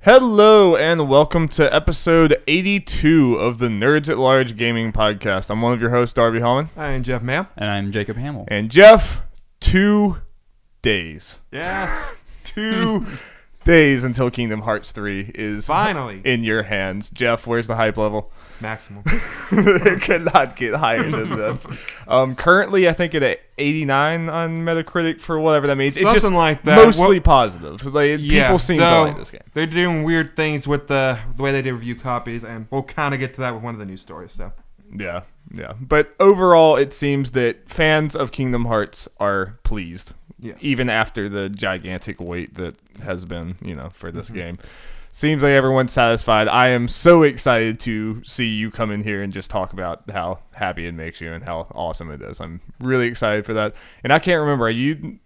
Hello and welcome to episode 82 of the Nerds at Large Gaming Podcast. I'm one of your hosts, Darby Hallman. I'm Jeff Mam. And I'm Jacob Hamill. And Jeff, 2 days. Yes. 2 days until Kingdom Hearts 3 is finally in your hands. Jeff, where's the hype level? Maximum. It could not get higher than this. Currently, I think at 89 on Metacritic for whatever that means. Something it's just like that. Mostly positive. People seem to like this game. They're doing weird things with the way they review copies, and we'll kind of get to that with one of the news stories. So. Yeah. But overall, it seems that fans of Kingdom Hearts are pleased. Yes. Even after the gigantic wait that has been, for this game. Seems like everyone's satisfied. I am so excited to see you come in here and just talk about how happy it makes you and how awesome it is. I'm really excited for that. And I can't remember,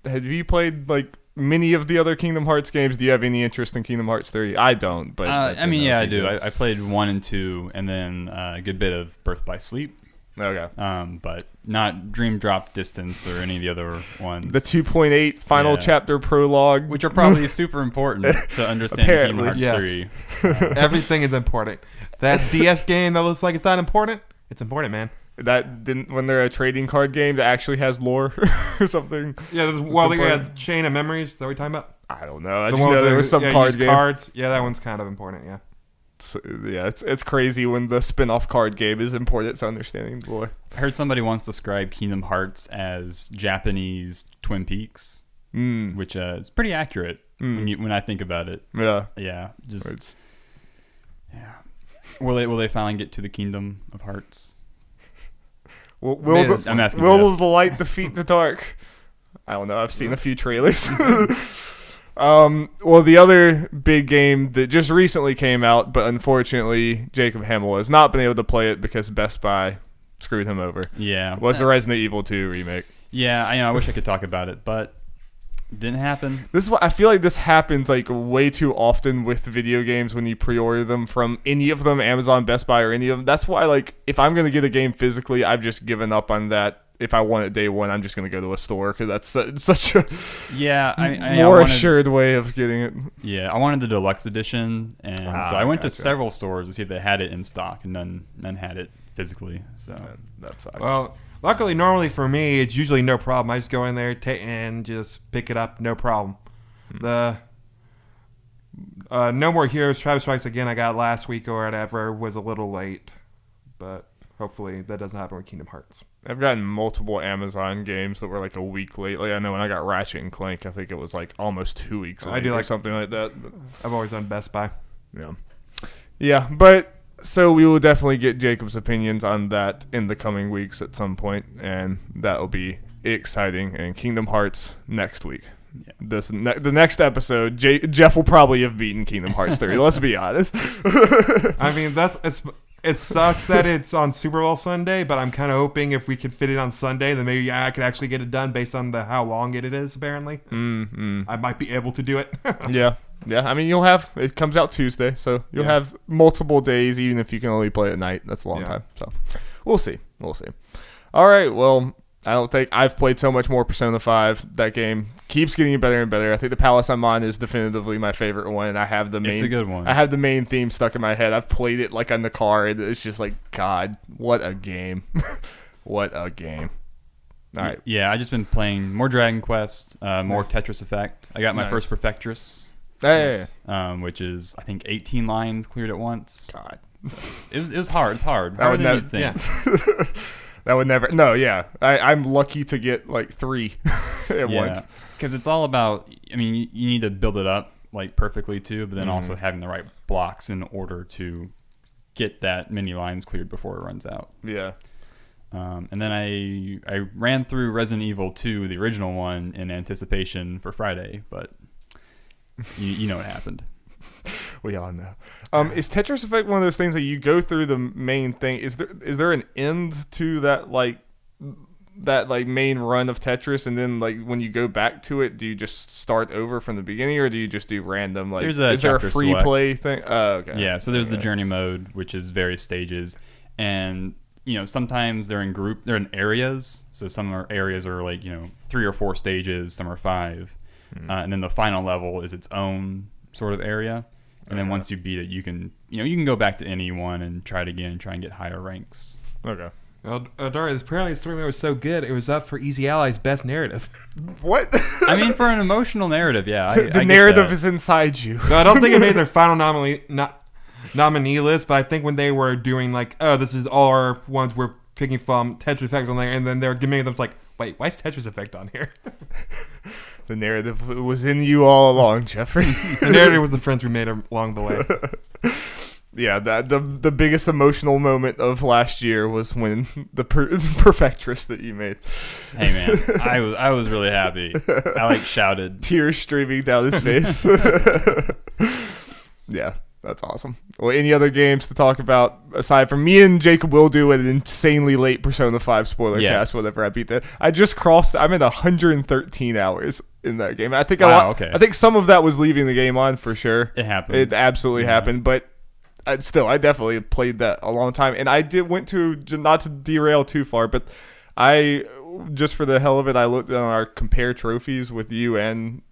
have you played like many of the other Kingdom Hearts games? Do you have any interest in Kingdom Hearts 3? I don't, but I do. I played 1 and 2 and then a good bit of Birth by Sleep. Okay. But not Dream Drop Distance or any of the other ones. The 2.8 final chapter prologue. Which are probably super important to understand Kingdom Hearts 3. Everything is important. That DS game that looks like it's not important, it's important, man. That didn't when they're a trading card game that actually has lore or something. Yeah, they got Chain of Memories. Is that what we're talking about? I don't know. I just know there was some card game. Cards. Yeah, that one's kind of important, yeah. It's crazy when the spin-off card game is important to understanding the lore. I heard somebody once describe Kingdom Hearts as Japanese Twin Peaks, which is pretty accurate when I think about it. Yeah. Will they finally get to the Kingdom of Hearts? Will the light defeat the dark? I don't know. I've seen a few trailers. Well, the other big game that just recently came out, but unfortunately Jacob Hamill has not been able to play it because Best Buy screwed him over. Yeah. Was the Resident Evil 2 remake. Yeah, I wish I could talk about it, but it didn't happen. This is what I feel like this happens like way too often with video games when you pre-order them from any of them, Amazon, Best Buy, or any of them. That's why, like, if I'm going to get a game physically, I've just given up on that. If I want it day one, I'm just going to go to a store because that's such a more assured way of getting it. Yeah, I wanted the deluxe edition, and so I went to several stores to see if they had it in stock, and none had it physically. So that sucks. Well, luckily, normally for me, it's usually no problem. I just go in there and just pick it up, no problem. The No More Heroes Travis Strikes Again I got last week or whatever was a little late, but hopefully that doesn't happen with Kingdom Hearts. I've gotten multiple Amazon games that were like a week late. Like I know when I got Ratchet and Clank, I think it was like almost 2 weeks late or something like that. But I've always done Best Buy. Yeah, but so we will definitely get Jacob's opinions on that in the coming weeks at some point, and that will be exciting. And Kingdom Hearts next week. Yeah. The next episode, Jeff will probably have beaten Kingdom Hearts 3. Let's be honest. I mean, it sucks that it's on Super Bowl Sunday, but I'm kind of hoping if we could fit it on Sunday, then maybe I could actually get it done based on how long it is, apparently. I might be able to do it. Yeah. I mean, it comes out Tuesday, so you'll have multiple days, even if you can only play at night. That's a long time. So we'll see. All right, well, I don't think I've played so much more Persona 5. That game keeps getting better and better. I think the Palace I'm on is definitively my favorite one, and I have the main. It's a good one. I have the main theme stuck in my head. I've played it like on the car, and it's just like, God, what a game! What a game! All right. Yeah, I've just been playing more Dragon Quest, more Tetris Effect. I got my first Perfectress. Hey. Which is I think 18 lines cleared at once. God, it was hard. It's hard. That would never think. Yeah. That would never. No, yeah. I'm lucky to get like 3 at once. Because it's all about. I mean, you need to build it up like perfectly too, but then also having the right blocks in order to get that many lines cleared before it runs out. Yeah. And then I ran through Resident Evil 2, the original one, in anticipation for Friday, but you know what happened. We all know. Is Tetris Effect one of those things that you go through the main thing? Is there an end to that main run of Tetris, and then like when you go back to it, do you just start over from the beginning, or do you just do random? Like, is there a free play thing? Oh, okay. Yeah. So there's the journey mode, which is various stages, and sometimes they're in areas. So some areas are like 3 or 4 stages, some are 5, and then the final level is its own sort of area. And then once you beat it, you can go back to any one and try it again and try and get higher ranks. Okay. Well, Darby, apparently the story mode was so good, it was up for Easy Ally's best narrative. What? I mean, for an emotional narrative, yeah. The narrative is inside you. No, I don't think it made their final nominee list, but I think when they were doing like, oh, this is all our ones we're picking from, Tetris Effect on there, and then they were giving them like, wait, why is Tetris Effect on here? The narrative was in you all along, Jeffrey. The narrative was the friends we made along the way. Yeah, the biggest emotional moment of last year was when the Perfectress that you made. Hey man, I was really happy. I shouted, tears streaming down his face. Yeah, that's awesome. Well, any other games to talk about aside from me and Jacob will do an insanely late Persona 5 spoiler cast whenever I beat that. I just crossed. I'm at 113 hours in that game. I think I think some of that was leaving the game on for sure. It happened. It absolutely happened, but. I definitely played that a long time, and I went to, not to derail too far, but I, just for the hell of it, I looked at our compare trophies with you and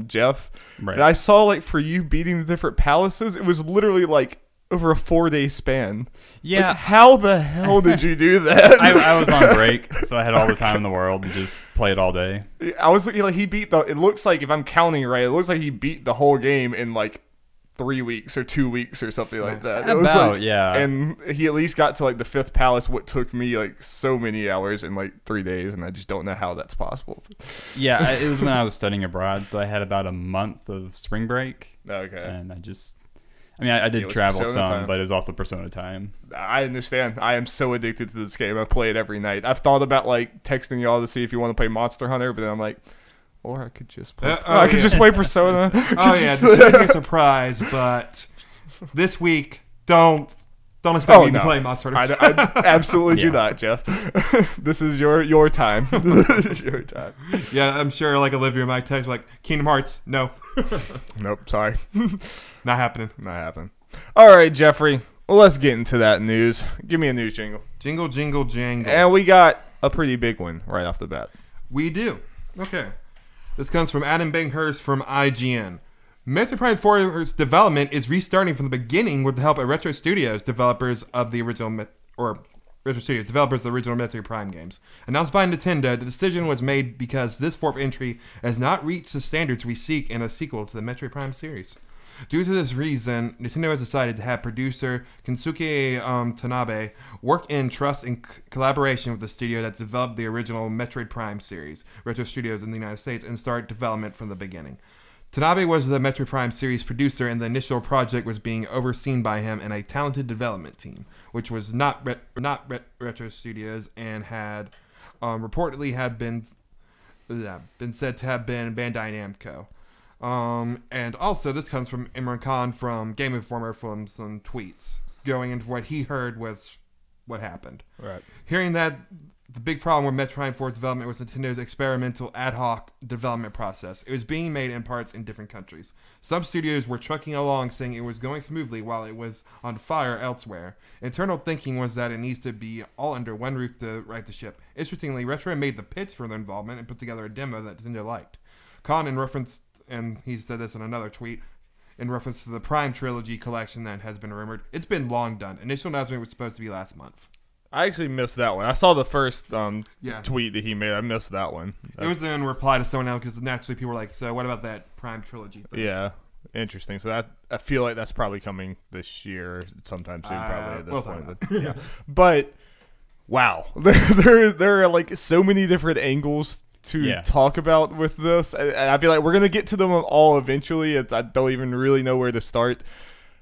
Jeff, and I saw for you beating the different palaces, it was literally over a 4-day span. Yeah. How the hell did you do that? I was on break, so I had all the time in the world to just play it all day. I was looking he beat it looks like, if I'm counting right, it looks like he beat the whole game in 3 weeks or 2 weeks or something like that. It was yeah. And he at least got to the 5th palace, what took me so many hours in 3 days, and I just don't know how that's possible. Yeah, it was when I was studying abroad, so I had about a month of spring break. Okay. And I did travel some, time. But it was also Persona time. I understand. I am so addicted to this game. I play it every night. I've thought about texting y'all to see if you want to play Monster Hunter, but then I'm like, or I could just play. Just play Persona. Oh yeah, this should be a surprise. But this week, don't expect me to play Monster Hunter. I absolutely do not, Jeff. This is your time. This is your time. Yeah, I'm sure. Olivia might text Kingdom Hearts. No. Nope. Sorry. Not happening. Not happening. All right, Jeffrey. Well, let's get into that news. Give me a news jingle. Jingle, jingle, jangle. And we got a pretty big one right off the bat. We do. Okay. This comes from Adam Banghurst from IGN. Metroid Prime 4's development is restarting from the beginning with the help of Retro Studios, developers of the original Metroid Prime games. Announced by Nintendo, the decision was made because this fourth entry has not reached the standards we seek in a sequel to the Metroid Prime series. Due to this reason, Nintendo has decided to have producer Kensuke Tanabe work in trust and collaboration with the studio that developed the original Metroid Prime series, Retro Studios in the United States, and start development from the beginning. Tanabe was the Metroid Prime series producer, and the initial project was being overseen by him and a talented development team, which was not Retro Studios and had reportedly had been said to have been Bandai Namco. And also, this comes from Imran Khan from Game Informer from some tweets going into what he heard was what happened. Right. Hearing that the big problem with Metroid Prime 4's development was Nintendo's experimental ad hoc development process. It was being made in parts in different countries. Some studios were trucking along saying it was going smoothly while it was on fire elsewhere. Internal thinking was that it needs to be all under one roof to right the ship. Interestingly, Retro made the pitch for their involvement and put together a demo that Nintendo liked. Khan, in reference, and he said this in another tweet, in reference to the Prime Trilogy collection that has been rumored, it's been long done. Initial announcement was supposed to be last month. I actually missed that one. I saw the first tweet that he made. I missed that one. It was in reply to someone else because naturally people were like, so what about that Prime Trilogy thing? Yeah. Interesting. So that I feel like that's probably coming this year sometime soon, probably at this point. Yeah. But wow. There are like so many different angles to talk about with this. And I feel like we're gonna get to them all eventually. I don't even really know where to start.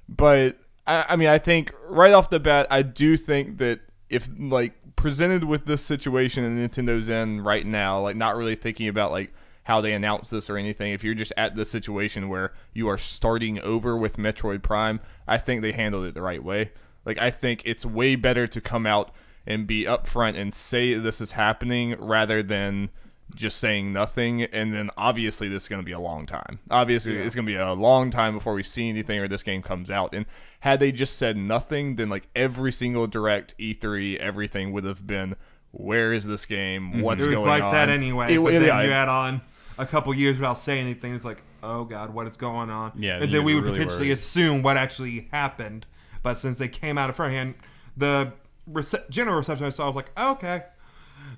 But I mean I think right off the bat I do think that if like presented with this situation and Nintendo's in right now, like not really thinking about like how they announce this or anything, if you're just at the situation where you are starting over with Metroid Prime, I think they handled it the right way. Like I think it's way better to come out and be upfront and say this is happening rather than just saying nothing. And then obviously this is going to be a long time. Obviously it's going to be a long time before we see anything or this game comes out. And had they just said nothing, then like every single direct E3, everything would have been, where is this game? What's going on? It was like that anyway. But then you add on a couple years without saying anything. It's like, oh god, what is going on? Yeah, and you then we would really potentially worried. assume what actually happened. But since they came out of front hand, the general reception I saw was like, oh,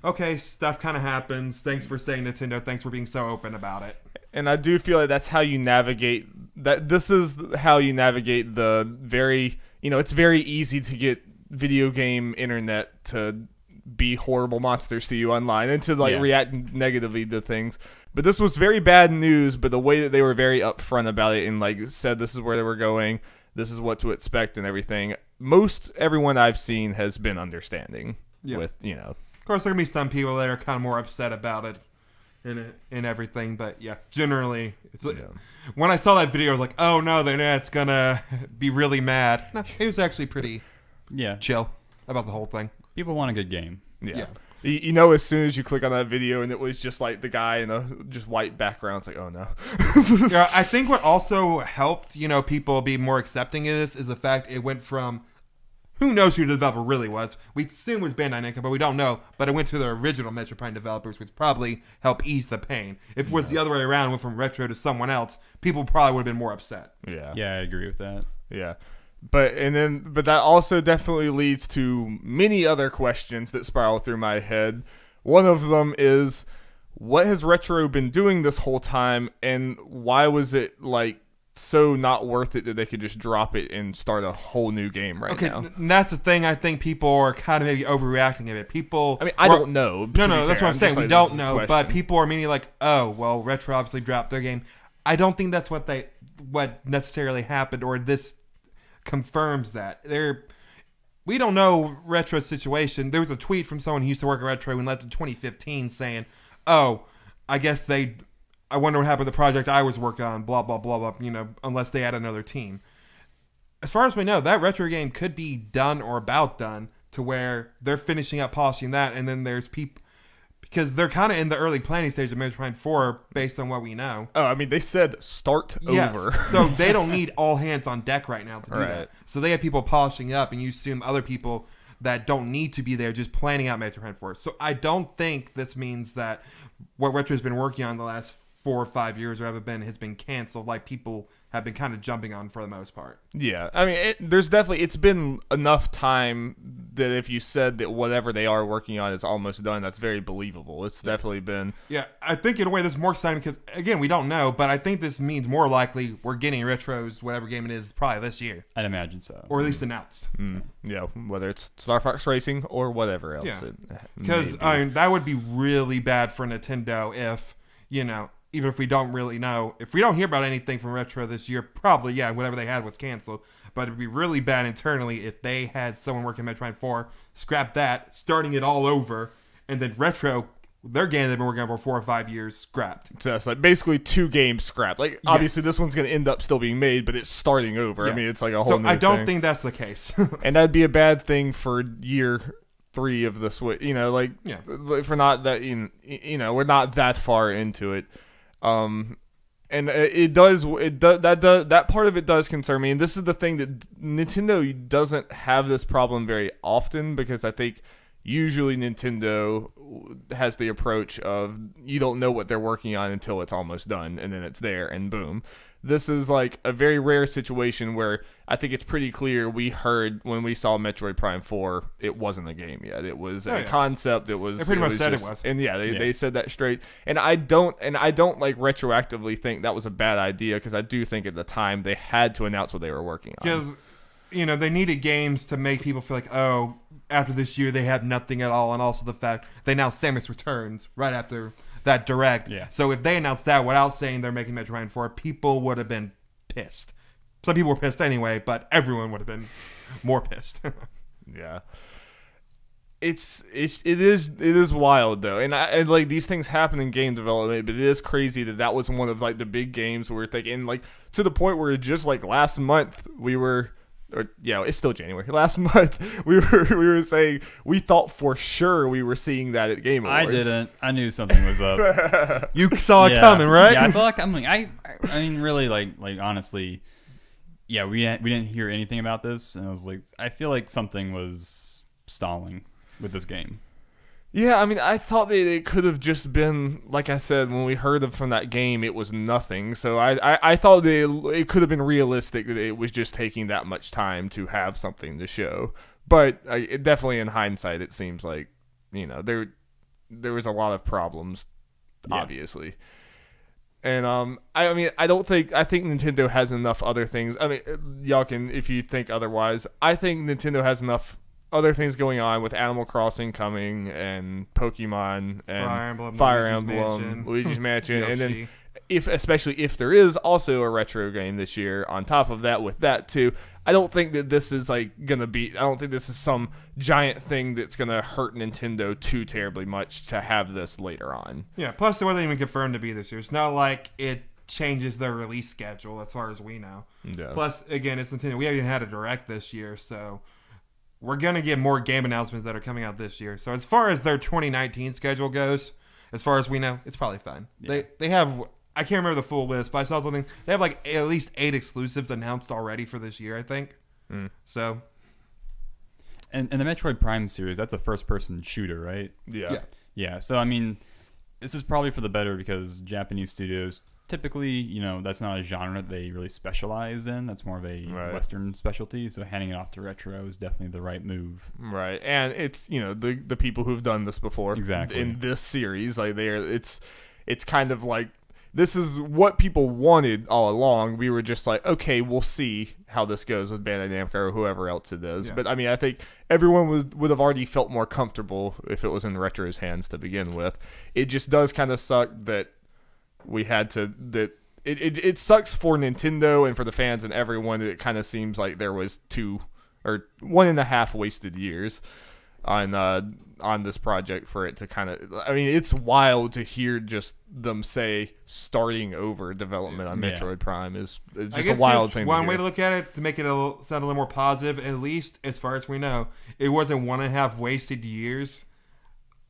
okay, stuff kind of happens. Thanks for saying Nintendo. Thanks for being so open about it. And I do feel like that's how you navigate that. This is how you navigate the very, it's very easy to get video game internet to be horrible monsters to you online and to react negatively to things. But this was very bad news, but the way that they were very upfront about it and said this is where they were going, this is what to expect and everything. Most everyone I've seen has been understanding with, Of course, there can be some people that are kind of more upset about it and everything, but yeah, generally, when I saw that video, I was like, oh no, the internet's gonna be really mad. No, it was actually pretty chill about the whole thing. People want a good game. Yeah. As soon as you click on that video and it was just like the guy in a just white background, it's like, oh no. Yeah, I think what also helped, people be more accepting of this is the fact it went from, who knows who the developer really was. We assume it was Bandai Namco, but we don't know. But it went to the original Metroid Prime developers, which probably helped ease the pain. If it was the other way around, went from Retro to someone else, people probably would have been more upset. Yeah. Yeah, I agree with that. Yeah. But that also definitely leads to many other questions that spiral through my head. One of them is, what has Retro been doing this whole time, and why was it so not worth it that they could just drop it and start a whole new game now? And that's the thing. I think people are kind of maybe overreacting a bit. People, I don't know. No, that's what I'm saying. We don't know, but people are meaning oh, well, Retro obviously dropped their game. I don't think that's what necessarily happened, or this confirms that. We don't know Retro's situation. There was a tweet from someone who used to work at Retro and left in 2015 saying, oh, I wonder what happened to the project I was working on, blah, blah, blah, blah, unless they add another team. As far as we know, that Retro game could be done or about done to where they're finishing up polishing that, and then there's people, because they're kind of in the early planning stage of Metroid Prime 4 based on what we know. Oh, they said start over. So they don't need all hands on deck right now to do that. So they have people polishing up, and you assume other people that don't need to be there just planning out Metroid Prime 4. So I don't think this means that what Retro's been working on the last 4 or 5 years or has been canceled, like people have been kind of jumping on for the most part. Yeah, it's been enough time that if you said that whatever they are working on is almost done, that's very believable. It's definitely been. Yeah, I think in a way this is more exciting because, again, we don't know, but I think this means more likely we're getting Retro's whatever game it is probably this year. I'd imagine so. Or at least announced. Yeah, whether it's Star Fox Racing or whatever else. Yeah. Because that would be really bad for Nintendo if, even if we don't really know, if we don't hear about anything from Retro this year, probably, whatever they had was canceled. But it'd be really bad internally if they had someone working Metroid Prime 4, scrap that, starting it all over, and then Retro, their game they've been working on for 4 or 5 years, scrapped. So that's basically 2 games scrapped. Obviously this one's going to end up still being made, but it's starting over. Yeah. it's like a whole new thing. So I don't think that's the case. And that'd be a bad thing for year 3 of the Switch. For not that, we're not that far into it. And that part of it does concern me, and this is the thing that Nintendo doesn't have this problem very often, because I think usually Nintendo has the approach of you don't know what they're working on until it's almost done, and then it's there, and boom. This is a very rare situation where I think it's pretty clear we heard when we saw Metroid Prime 4, it wasn't a game yet. It was a concept. It was. They pretty much said it was. And they said that straight. And I don't retroactively think that was a bad idea, because I do think at the time they had to announce what they were working on. Because they needed games to make people feel like, oh, after this year they had nothing at all, and also the fact they announced Samus Returns right after that direct. Yeah. So if they announced that without saying they're making Metroid Prime 4, people would have been pissed. Some people were pissed anyway, but everyone would have been more pissed. Yeah. It is wild though, and these things happen in game development, but it is crazy that was one of the big games we were thinking, to the point where just last month we were. It's still January. Last month, we were saying we thought for sure we were seeing that at Game Awards. I didn't. I knew something was up. You saw it coming, right? Yeah, I saw it coming. I mean, really, honestly, we didn't hear anything about this, and I was like, I feel like something was stalling with this game. Yeah, I mean, I thought that it could have just been, like I said, when we heard from that game, it was nothing. So I thought that it could have been realistic that it was just taking that much time to have something to show. But definitely in hindsight, it seems like, there was a lot of problems, obviously. And I mean, I think Nintendo has enough other things. I mean, y'all can, if you think otherwise, I think Nintendo has enough other things going on with Animal Crossing coming and Pokemon and Fire Emblem, Luigi's Mansion, and then especially if there is also a retro game this year on top of that with that too. I don't think that this is I don't think this is some giant thing that's gonna hurt Nintendo too terribly much to have this later on. Yeah, plus it wasn't even confirmed to be this year. It's not like it changes their release schedule as far as we know. Yeah. Plus, again, it's Nintendo. We haven't had a direct this year, so we're going to get more game announcements that are coming out this year. So as far as their 2019 schedule goes, as far as we know, it's probably fine. Yeah. They have, I can't remember the full list, but I saw something. They have at least 8 exclusives announced already for this year, I think. So. And the Metroid Prime series, that's a first-person shooter, right? Yeah. So, I mean, this is probably for the better because Japanese studios typically, that's not a genre that they really specialize in. That's more of a Western specialty. So handing it off to retro is definitely the right move. Right. And it's, the people who've done this before. Exactly. In this series, it's kind of like, this is what people wanted all along. We were just like, okay, we'll see how this goes with Bandai Namco or whoever else it is. Yeah. But, I mean, I think everyone would have already felt more comfortable if it was in Retro's hands to begin with. It just does kind of suck that we had to it sucks for Nintendo and for the fans and everyone. It kind of seems like there was 2 or 1.5 wasted years on this project for it to kind of. I mean, it's wild to hear just them say starting over development on Metroid Prime is just a wild thing. One way to look at it to make it sound a little more positive, at least as far as we know, it wasn't 1.5 wasted years.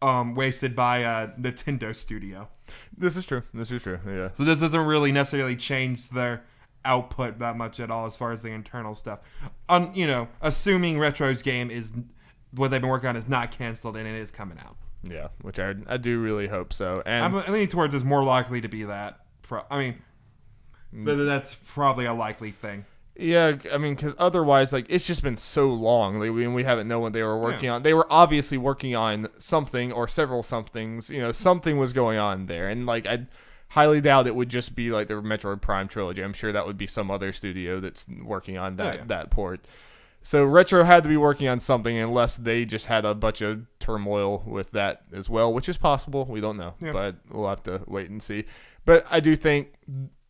Wasted by a Nintendo studio. This is true. Yeah. So this doesn't really necessarily change their output that much at all as far as the internal stuff. Assuming Retro's game is what they've been working on is not canceled and it is coming out. Yeah, which I do really hope so. And I'm leaning towards it's more likely to be that. That's probably a likely thing. Yeah, I mean, because otherwise, it's just been so long. We haven't known what they were working on. They were obviously working on something or several somethings. Something was going on there. And, I highly doubt it would just be, the Metroid Prime trilogy. I'm sure that would be some other studio that's working on that port. So Retro had to be working on something unless they just had a bunch of turmoil with that as well, which is possible. We don't know. Yeah. But we'll have to wait and see. But I do think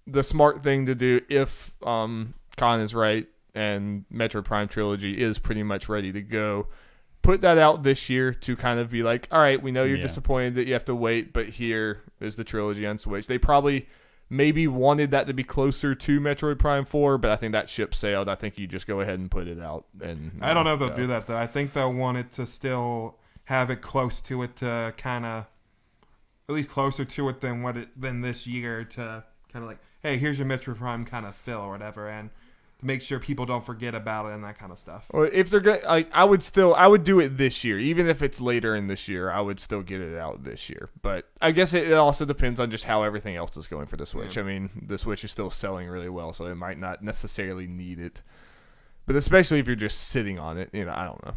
the smart thing to do if Khan is right and Metroid Prime trilogy is pretty much ready to go, put that out this year to kind of be like, all right, we know you're disappointed that you have to wait, but here is the trilogy on Switch. They probably maybe wanted that to be closer to Metroid Prime 4, but I think that ship sailed. I think you just go ahead and put it out. And I don't know if they'll do that, though. I think they'll want it to still have it close to it to kind of, at least closer to it than this year to kind of hey, here's your Metroid Prime kind of fill or whatever, and to make sure people don't forget about it and that kind of stuff. Well, if they're good, I would do it this year, even if it's later in this year. I would still get it out this year. But I guess it also depends on just how everything else is going for the Switch. Yeah. I mean, the Switch is still selling really well, so it might not necessarily need it. But especially if you're just sitting on it, I don't know.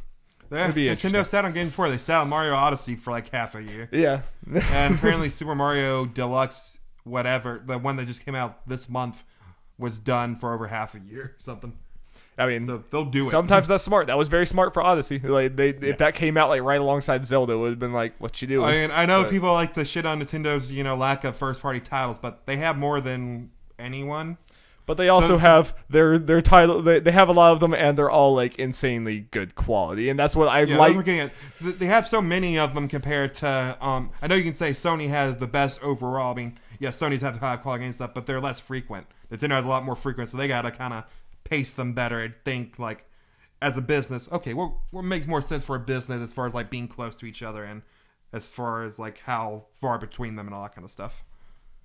Yeah, Nintendo sat on Game 4. They sat on Mario Odyssey for half a year. Yeah. And apparently Super Mario Deluxe, whatever, the one that just came out this month, was done for over half a year or something. I mean, so they'll do it. Sometimes that's smart. That was very smart for Odyssey. If that came out right alongside Zelda, it would have been what you doing? I mean, I know people like to shit on Nintendo's lack of first party titles, but they have more than anyone. But they also have their title. They have a lot of them, and they're all insanely good quality, and that's what I like. They have so many of them compared to. I know you can say Sony has the best overall. I mean, Sony's have high quality and stuff, but they're less frequent. Nintendo has a lot more frequent, so they gotta kind of pace them better and think as a business. Okay, what makes more sense for a business as far as being close to each other and as far as how far between them and all that kind of stuff.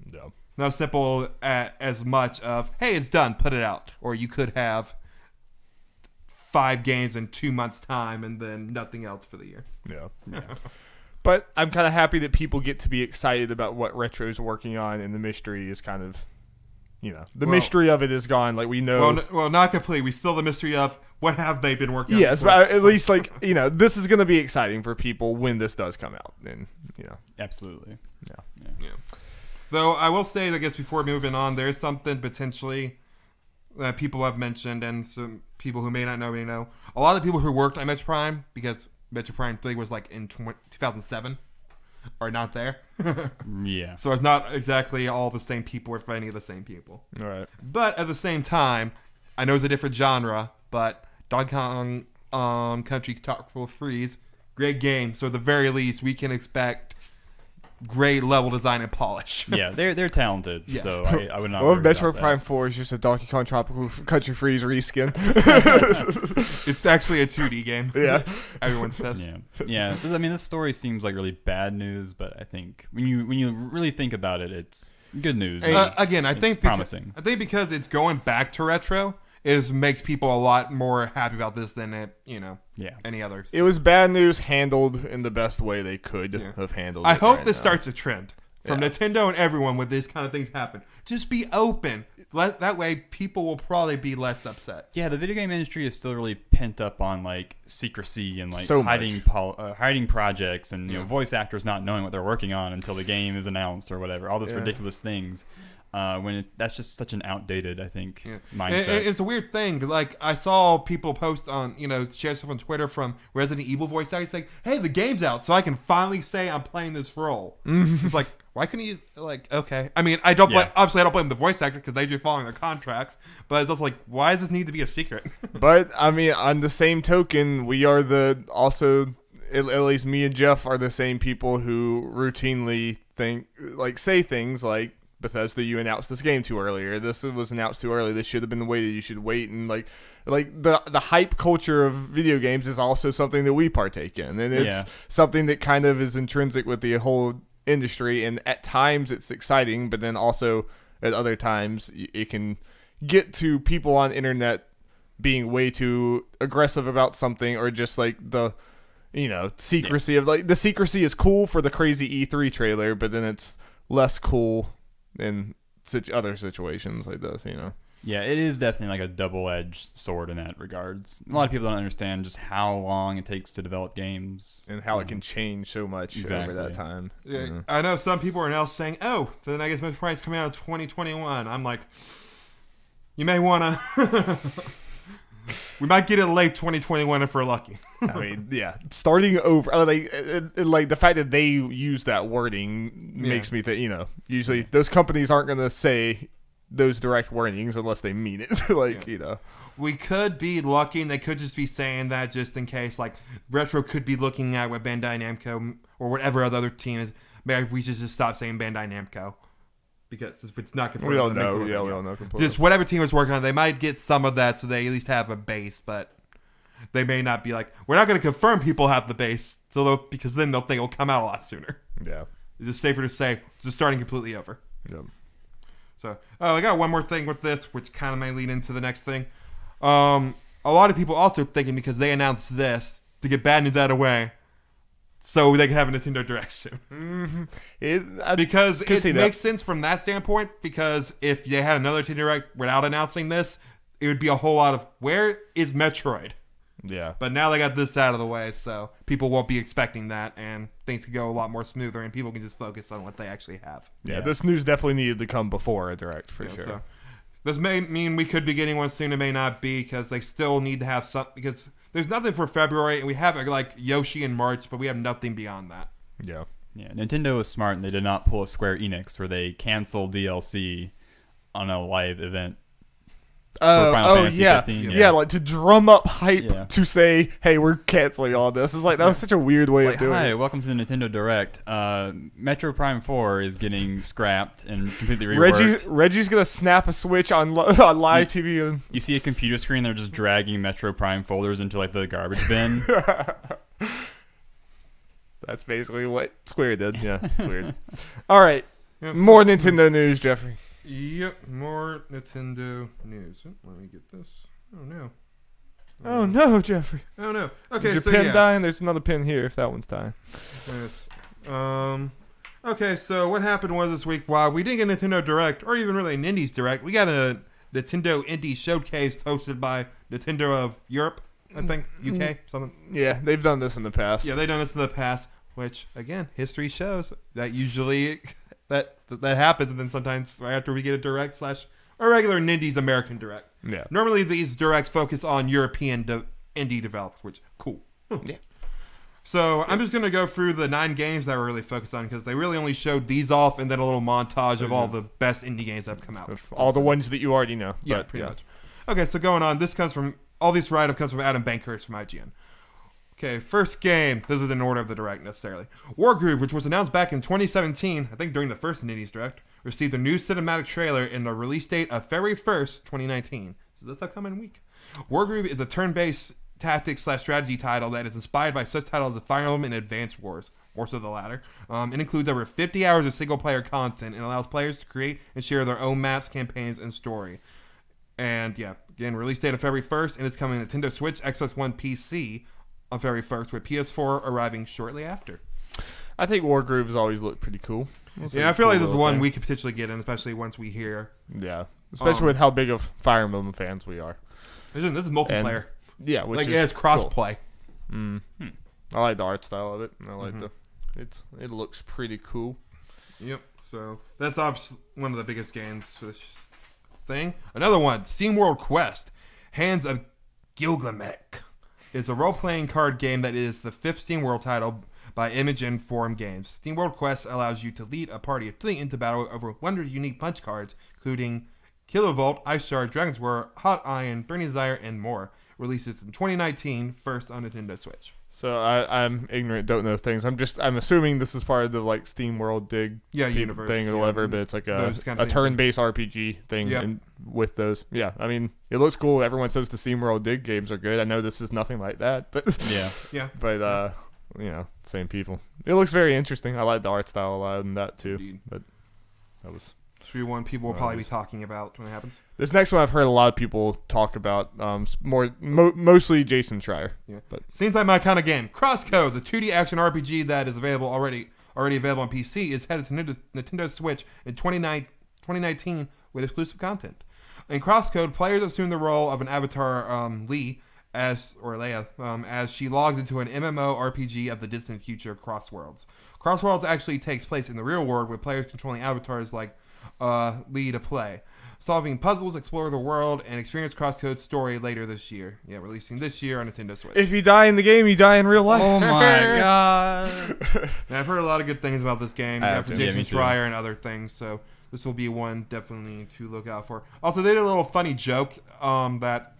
No. Not as simple as much of, hey, it's done, put it out. Or you could have 5 games in 2 months' time and then nothing else for the year. Yeah. But I'm kind of happy that people get to be excited about what Retro's working on, and the mystery is kind of, the mystery of it is gone. Like, we know. Well, not completely. We still the mystery of what have they been working on. Yes, but at least, this is going to be exciting for people when this does come out. And, Absolutely. Yeah. Though, I will say, I guess, before moving on, there's something potentially that people have mentioned, and some people who may not know may know. A lot of the people who worked on Metroid Prime, because Metroid Prime 3 was like in 2007, are not there. Yeah. So it's not exactly all the same people, or if any of the same people. All right. But at the same time, I know it's a different genre, but Donkey Kong Country Tropical Freeze, great game. So at the very least, we can expect great level design and polish. Yeah, they're talented, so I would not. Well, worry about Metroid that. Prime 4 is just a Donkey Kong Tropical Country Freeze reskin. It's actually a 2D game. Yeah. Everyone's pissed. Yeah. So this story seems like really bad news, but I think when you really think about it, it's good news. Again, I think promising. I think because it's going back to retro makes people a lot more happy about this than any others. It was bad news handled in the best way they could have handled it. I hope right this now. starts a trend from Nintendo and everyone when these kind of things happen. Just be open. That way, people will probably be less upset. Yeah, the video game industry is still really pent up on secrecy and hiding projects and voice actors not knowing what they're working on until the game is announced or whatever. All these ridiculous things. When that's just such an outdated, I think, mindset. It's a weird thing. Like, I saw people post on, share stuff on Twitter from Resident Evil voice actors saying, "Hey, the game's out, so I can finally say I'm playing this role." It's like, why couldn't you? Okay. I mean, I don't obviously I don't blame the voice actor because they're just following their contracts. But it's also like, why does this need to be a secret? But I mean, on the same token, we are at least me and Jeff are the same people who routinely say things like, Bethesda, you announced this game too early, or this was announced too early. This should have been waited. You should wait. And the hype culture of video games is also something that we partake in, and it's something that kind of is intrinsic with the whole industry. And at times it's exciting, but then also at other times it can get to people on internet being way too aggressive about something, or just the secrecy of the secrecy is cool for the crazy E3 trailer, but then it's less cool in other situations like this, Yeah, it is definitely a double-edged sword in that regards. A lot of people don't understand just how long it takes to develop games. And how it can change so much over that time. Yeah, I know some people are now saying, oh, then I guess Metroid Prime's coming out in 2021. I'm like, you may want to... We might get it late 2021 if we're lucky. I mean, starting over, the fact that they use that wording makes me think, usually those companies aren't going to say those direct warnings unless they mean it. We could be lucky, and they could just be saying that just in case. Retro could be looking at what Bandai Namco or whatever other team is. Maybe we should just stop saying Bandai Namco. Because if it's not confirmed, we don't know. Yeah, we don't know completely. Just whatever team is working on, they might get some of that, so they at least have a base. But they may not be we're not going to confirm people have the base, because then they'll think it'll come out a lot sooner. Yeah, it's just safer to say it's just starting completely over. Yeah. So, I got one more thing with this, which kind of may lead into the next thing. A lot of people also thinking because they announced this to get bad news out of the way, so they can have a Nintendo Direct soon. Because it makes sense from that standpoint, because if they had another Nintendo Direct without announcing this, it would be a whole lot of, where is Metroid? Yeah. But now they got this out of the way, so people won't be expecting that, and things could go a lot more smoother, and people can just focus on what they actually have. Yeah, this news definitely needed to come before a Direct, for sure. So this may mean we could be getting one soon. It may not be, because they still need to have some, because there's nothing for February, and we have Yoshi in March, but we have nothing beyond that. Yeah. Yeah, Nintendo was smart, and they did not pull a Square Enix where they canceled DLC on a live event. Yeah, to drum up hype to say, hey, we're canceling all this. It's that was such a weird way of doing it. Hi, welcome to the Nintendo Direct. Metroid Prime 4 is getting scrapped and completely reworked. Reggie's gonna snap a switch on live TV. And you see a computer screen, they're just dragging Metroid Prime folders into the garbage bin. That's basically what Square did. Yeah, it's weird. All right, more Nintendo news, Jeffrey. Yep, more Nintendo news. Let me get this. Oh no. Oh no, Jeffrey. Oh no. Okay, is your pin dying? There's another pin here if that one's dying. Yes. Okay, so what happened was this week, while we didn't get a Nintendo Direct, or even really an Indies Direct, we got a Nintendo Indie Showcase hosted by Nintendo of Europe, I think, UK, something. Yeah, they've done this in the past. Yeah, they've done this in the past, which, again, history shows that usually that happens, and then sometimes right after we get a Direct / a regular Nindies American Direct. Yeah. Normally, these Directs focus on European indie developers, which, cool. Yeah. So I'm just going to go through the 9 games that we're really focused on because they really only showed these off and then a little montage of all the best indie games that have come out. All the ones that you already know. Yeah, pretty much. Okay, so going on, all this write-up comes from Adam Bankhurst from IGN. Okay, first game, this is in order of the Direct necessarily. Wargroove, which was announced back in 2017, I think during the first Indies Direct, received a new cinematic trailer in the release date of February 1st, 2019. So this upcoming week. Wargroove is a turn-based tactics / strategy title that is inspired by such titles as Fire Emblem and Advance Wars, more so the latter. It includes over 50 hours of single-player content and allows players to create and share their own maps, campaigns, and story. And yeah, again, release date of February 1st, and it's coming to Nintendo Switch, Xbox One, PC on February 1st, with PS4 arriving shortly after. I think Wargroove's always looked pretty cool. Yeah, I feel like this is one we could potentially get in, especially once we hear. Yeah, especially with how big of Fire Emblem fans we are. This is multiplayer. Yeah, which it's cross-play. Cool. I like the art style of it. I like it looks pretty cool. Yep. So that's obviously one of the biggest games for this thing. Another one, SteamWorld Quest: Hands of Gilgamesh, is a role-playing card game that is the 5th SteamWorld title by Image and Forum Games. SteamWorld Quest allows you to lead a party of 3 into battle over 100 unique punch cards, including Kilovolt, Ice Shard, Dragon's War, Hot Iron, Burning Desire, and more. Releases in 2019, first on Nintendo Switch. So I'm ignorant, don't know things. I'm assuming this is part of the like SteamWorld Dig universe thing or whatever, but it's like a turn-based RPG thing Yep. with those. Yeah, I mean it looks cool. Everyone says the SteamWorld Dig games are good. I know this is nothing like that, but yeah. But same people. It looks very interesting. I like the art style a lot and that too. Indeed. But that was 3-1 people will probably be talking about when it happens. This next one I've heard a lot of people talk about. Mostly Jason Schreier. Yeah, but seems like my kind of game. Crosscode, the 2D action RPG that is already available on PC, is headed to Nintendo Switch in 2019 with exclusive content. In Crosscode, players assume the role of an avatar, Leia, as she logs into an MMORPG of the distant future, Crossworlds. Crossworlds actually takes place in the real world, with players controlling avatars like Leia to play, solving puzzles, explore the world, and experience Crosscode's story later this year. Yeah, releasing this year on Nintendo Switch. If you die in the game, you die in real life. Oh my god! And I've heard a lot of good things about this game. For Jason Schreier and other things, so this will be one definitely to look out for. Also, they did a little funny joke that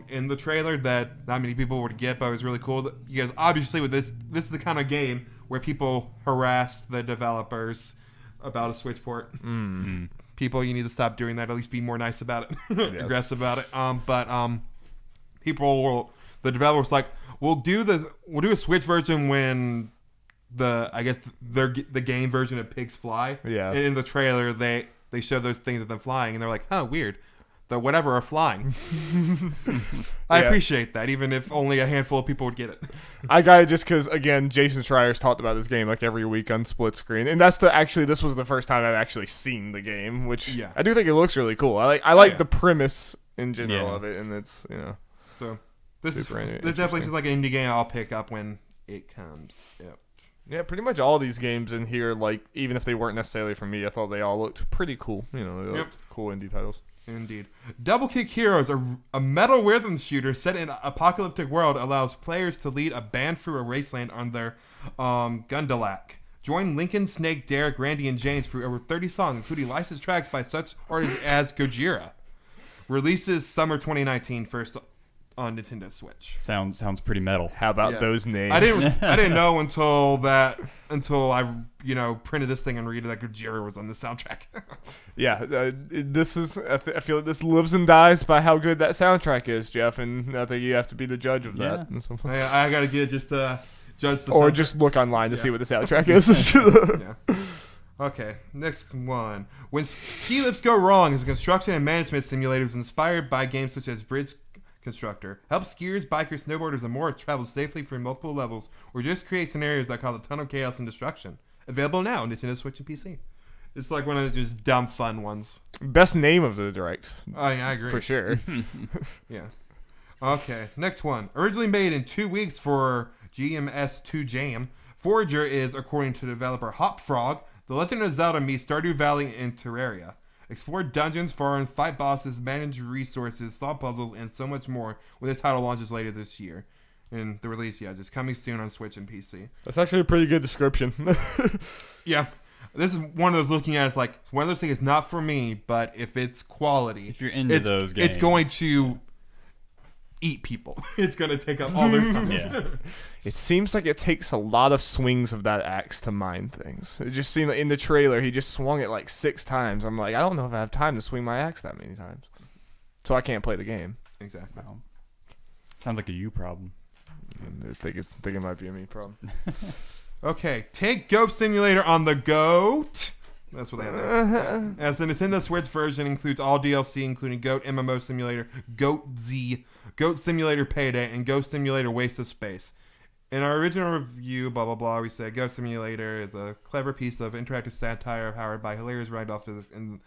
in the trailer that not many people would get, but it was really cool. Because obviously with this is the kind of game where people harass the developers about a Switch port. Mm-hmm. People, you need to stop doing that. At least be more nice about it, yes. Aggressive about it. The developers like, we'll do a Switch version when the game version of Pigs Fly. Yeah. And in the trailer, they show those things of them flying, and they're like, oh, weird. The whatever are flying. I appreciate that, even if only a handful of people would get it. I got it just because, again, Jason Schreier's talked about this game like every week on Split Screen, and this was the first time I've actually seen the game, which I do think it looks really cool. I like the premise in general of it, and it's So this definitely seems like an indie game I'll pick up when it comes. Yep. Yeah, pretty much all these games in here, like even if they weren't necessarily for me, I thought they all looked pretty cool. They looked cool indie titles. Indeed. Double Kick Heroes, a metal rhythm shooter set in an apocalyptic world, allows players to lead a band through a wasteland on their Gundalak. Join Lincoln, Snake, Derek, Randy, and James through over 30 songs, including licensed tracks by such artists as Gojira. Releases summer 2019, first on Nintendo Switch. Sounds pretty metal. How about those names? I didn't know until I printed this thing and read that Gojira was on the soundtrack. This is. I feel like this lives and dies by how good that soundtrack is, Jeff, and I think you have to be the judge of that. I gotta get just judge the. Or soundtrack. Just look online to see what the soundtrack is. Okay, next one. When ski lifts go wrong is a construction and management simulator inspired by games such as Bridge constructor. Help skiers, bikers, snowboarders, and more travel safely through multiple levels, or just create scenarios that cause a ton of chaos and destruction. Available now on Nintendo Switch and PC. It's like one of the just dumb fun ones. Best name of the Direct. I agree. For sure. Yeah. Okay, next one. Originally made in 2 weeks for GMS2 Jam, Forager is, according to developer Hopfrog, The Legend of Zelda meets Stardew Valley in Terraria. Explore dungeons, farm, fight bosses, manage resources, solve puzzles, and so much more when this title launches later this year. And the release, just coming soon on Switch and PC. That's actually a pretty good description. Yeah. This is one of those looking at it, it's like, it's one of those things, it's not for me, but if it's quality. If you're into those games. It's going to eat people. It's going to take up all their time. Yeah. It seems like it takes a lot of swings of that axe to mine things. It just seemed like in the trailer, he just swung it like 6 times. I'm like, I don't know if I have time to swing my axe that many times. So I can't play the game. Exactly. Wow. Sounds like a you problem. I think it might be a me problem. Okay, take Goat Simulator on the Goat. That's what they have there. As the Nintendo Switch version includes all DLC, including Goat MMO Simulator, Goat Z, Goat Simulator Payday, and Goat Simulator Waste of Space. In our original review, blah, blah, blah, we said Goat Simulator is a clever piece of interactive satire powered by hilarious write-off and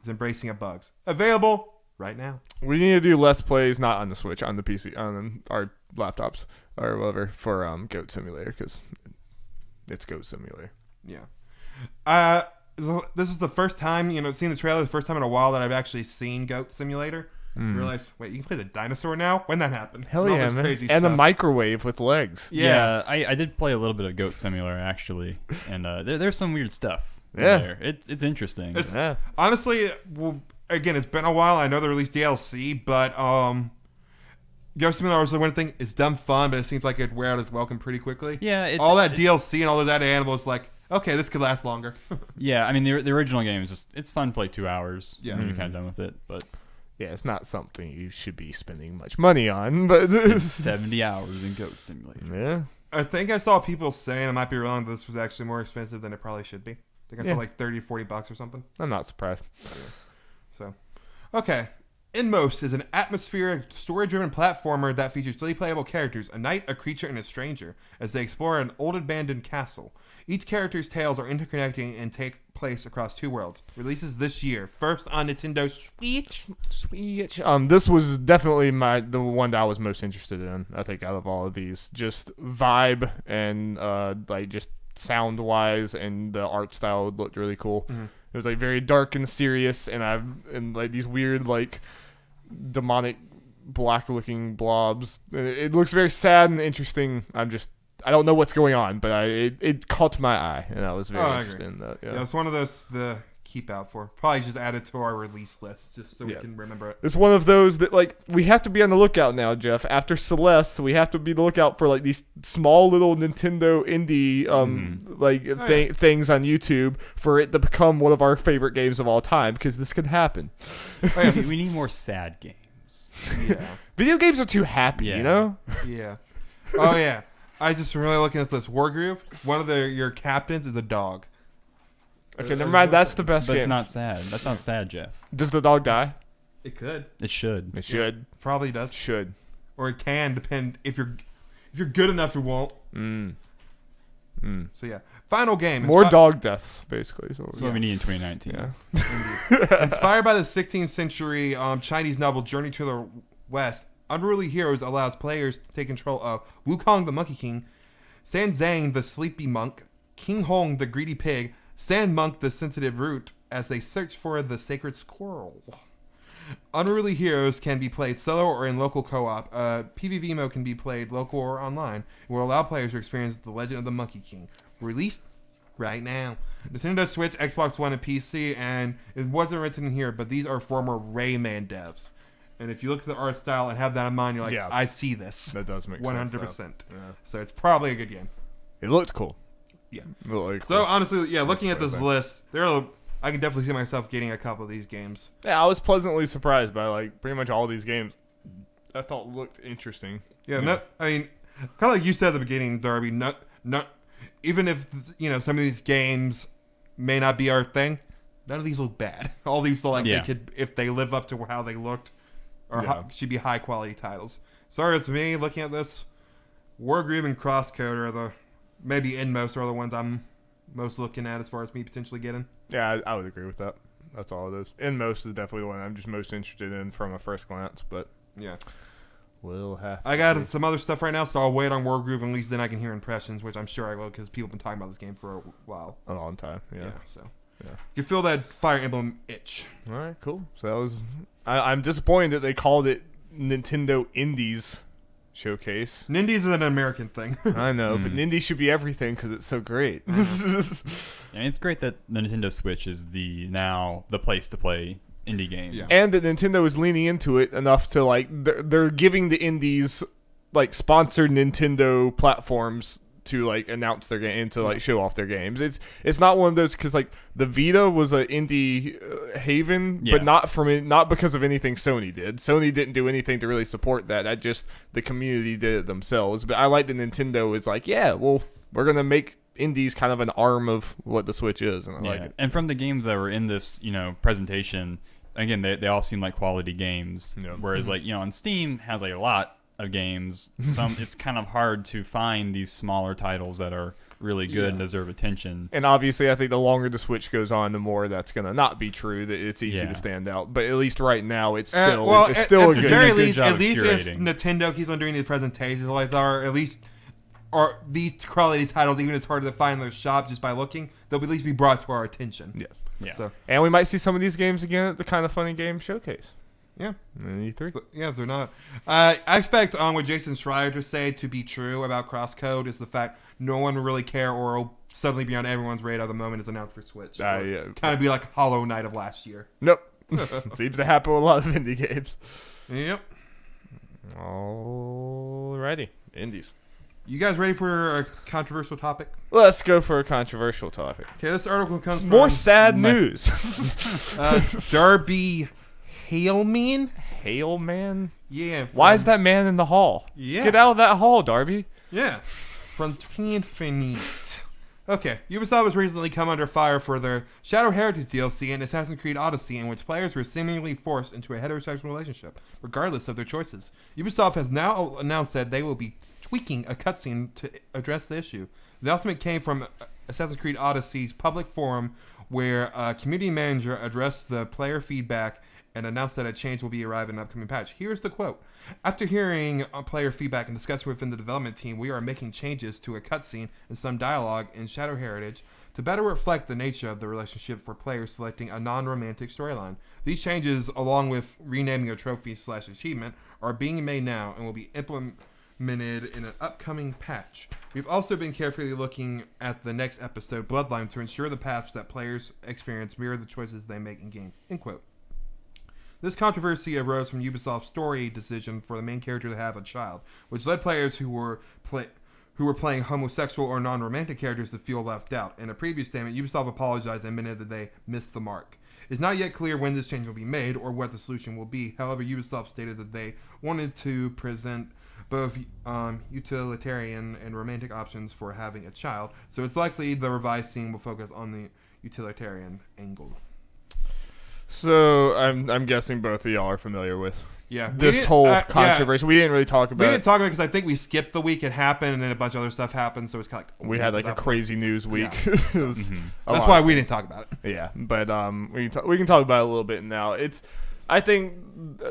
is embracing of bugs. Available right now. We need to do Let's Plays, not on the Switch, on the PC, on our laptops, or whatever, for Goat Simulator, because it's Goat Simulator. Yeah. This was the first time, seeing the trailer, the first time in a while that I've actually seen Goat Simulator. Realized, wait, you can play the dinosaur now? When that happened? Hell yeah, man. And the microwave with legs. Yeah, I did play a little bit of Goat Simulator, actually. And there's some weird stuff Yeah. there. It's interesting. Yeah. Honestly, well, again, it's been a while. I know they released DLC, but Goat Simulator was the one thing. It's dumb fun, but it seems like it'd wear out its welcome pretty quickly. Yeah. All that DLC and all those added animals, like, okay, this could last longer. Yeah, I mean, the original game is just, it's fun for like 2 hours. Yeah. And you're kind of done with it, but... Yeah, it's not something you should be spending much money on, but... It's 70 hours in Goat Simulator. Yeah. I think I saw people saying, I might be wrong, this was actually more expensive than it probably should be. I think I saw like $30, $40 or something. I'm not surprised. So, okay. Inmost is an atmospheric, story-driven platformer that features 3 playable characters, a knight, a creature, and a stranger, as they explore an old abandoned castle. Each character's tales are interconnecting and take place across 2 worlds. Releases this year, first on Nintendo Switch. This was definitely the one that I was most interested in, I think, out of all of these. Just vibe and like just sound-wise, and the art style looked really cool. Mm-hmm. It was like very dark and serious, and like these weird like demonic black-looking blobs. It looks very sad and interesting. I don't know what's going on, but it caught my eye, and I was very interested in that. Yeah, it's one of those the keep out for. Probably just add it to our release list just so we can remember it. It's one of those that like we have to be on the lookout now, Jeff. After Celeste, we have to be the lookout for like these small little Nintendo indie things on YouTube for it to become one of our favorite games of all time, because this could happen. We need more sad games. Yeah. Video games are too happy, you know? Yeah. Oh yeah. I just really looking at this Wargroove. One of your captains is a dog. Okay, never mind. That's the best But game. it's not sad. That's not sad, Jeff. Does the dog die? It could. It should. It should. Probably does. Should. Or it can depend if you're good enough. It won't. So yeah. Final game. More dog deaths, basically. So, That's what we need in 2019. Yeah. Inspired by the 16th century Chinese novel Journey to the West, Unruly Heroes allows players to take control of Wukong the Monkey King, San Zhang the Sleepy Monk, King Hong the Greedy Pig, Sand Monk the Sensitive Root, as they search for the Sacred Squirrel. Unruly Heroes can be played solo or in local co-op. PvP mode can be played local or online. It will allow players to experience the Legend of the Monkey King. Released right now. Nintendo Switch, Xbox One, and PC, and it wasn't written in here, but these are former Rayman devs. And if you look at the art style and have that in mind, you're like, I see this. That does make 100%. sense. 100%. Yeah. So it's probably a good game. It looked cool. Yeah. So honestly, looking at this list, I can definitely see myself getting a couple of these games. Yeah, I was pleasantly surprised by like pretty much all these games. I thought looked interesting. Yeah. I mean, kind of like you said at the beginning, Darby. Not even if some of these games may not be our thing, none of these look bad. All these look like they could, if they live up to how they looked or should be high quality titles. Sorry, it's me looking at this. Wargroove and Crosscode are the maybe Inmost are the ones I'm most looking at as far as me potentially getting. Yeah, I would agree with that. That's all it is. Inmost is definitely the one I'm just most interested in from a first glance, but yeah. We'll have to I got some other stuff right now, so I'll wait on Wargroove, and at least then I can hear impressions, which I'm sure I will, because people have been talking about this game for a while. A long time, yeah. So yeah. You can feel that Fire Emblem itch. All right, cool. So that was... I'm disappointed that they called it Nintendo Indies Showcase. Nindies is an American thing. I know, but Nindies should be everything because it's so great. And it's great that the Nintendo Switch is the place to play indie games. Yeah. And that Nintendo is leaning into it enough to, like, they're giving the indies, like, sponsored Nintendo platforms to, like, announce their game and to, like, show off their games. It's not one of those, because, like, the Vita was an indie haven, but not because of anything Sony did. Sony didn't do anything to really support that. That just the community did it themselves. But I like that Nintendo is like, yeah, well, we're gonna make indies kind of an arm of what the Switch is, and I like it. And from the games that were in this, presentation, again, they all seem like quality games. Yep. Whereas, like, on Steam has like a lot of games. It's kind of hard to find these smaller titles that are really good and deserve attention. And obviously, I think the longer the Switch goes on, the more that's gonna not be true. That it's easy to stand out. But at least right now, it's still at a the good. very least, job at of least curating. if Nintendo keeps on doing these presentations like that, or at least are these quality titles, even if it's harder to find in their shop just by looking, they'll at least be brought to our attention. Yes. Yeah. So, and we might see some of these games again at the Kind of Funny Game Showcase. Yeah. In E3. But, yeah, if they're not. I expect what Jason Schreier to say to be true about Crosscode is the fact no one will really care or will suddenly be on everyone's radar the moment it's announced for Switch. Kind of be like Hollow Knight of last year. Nope. Seems to happen with a lot of indie games. Yep. Alrighty. Indies. You guys ready for a controversial topic? Let's go for a controversial topic. Okay, this article comes from... More sad news. Darby Haleman? Haleman? Yeah. Why is that man in the hall? Yeah. Get out of that hall, Darby. Yeah. From Infinite. Okay, Ubisoft has recently come under fire for their Shadow Heritage DLC and Assassin's Creed Odyssey, in which players were seemingly forced into a heterosexual relationship, regardless of their choices. Ubisoft has now announced that they will be tweaking a cutscene to address the issue. The announcement came from Assassin's Creed Odyssey's public forum, where a community manager addressed the player feedback and announced that a change will be arriving in an upcoming patch. Here's the quote. After hearing player feedback and discussing within the development team, we are making changes to a cutscene and some dialogue in Shadow Heritage to better reflect the nature of the relationship for players selecting a non-romantic storyline. These changes, along with renaming a trophy/achievement, are being made now and will be implemented in an upcoming patch. We've also been carefully looking at the next episode, Bloodline, to ensure the paths that players experience mirror the choices they make in game. End quote. This controversy arose from Ubisoft's story decision for the main character to have a child, which led players who were playing homosexual or non-romantic characters to feel left out. In a previous statement, Ubisoft apologized and admitted that they missed the mark. It's not yet clear when this change will be made or what the solution will be. However, Ubisoft stated that they wanted to present both utilitarian and romantic options for having a child, so it's likely the revised scene will focus on the utilitarian angle. So I'm guessing both of y'all are familiar with this whole controversy. Yeah. We didn't really talk about it. We didn't talk about it because I think we skipped the week it happened, and then a bunch of other stuff happened, so it's kind of like... We had like a crazy news week. Yeah. That's why we didn't talk about it. Yeah, but we can talk about it a little bit now. I think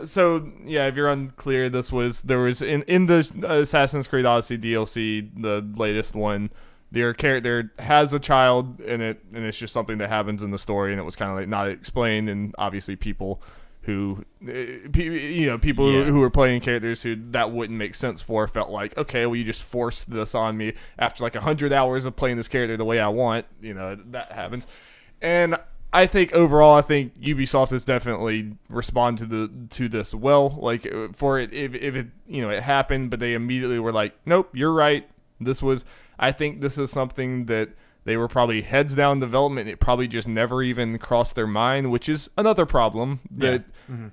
so. Yeah, if you're unclear, there was in the Assassin's Creed Odyssey DLC, the latest one. Their character has a child in it, and it's just something that happens in the story, and it was kind of like not explained. And obviously, people who were playing characters who that wouldn't make sense for felt like, okay, well, you just forced this on me after like 100 hours of playing this character the way I want. That happens, and I think overall, Ubisoft has definitely responded to this well. Like for it, if it it happened, but they immediately were like, nope, you're right. I think this is something that they were probably heads down development. It probably just never even crossed their mind, which is another problem.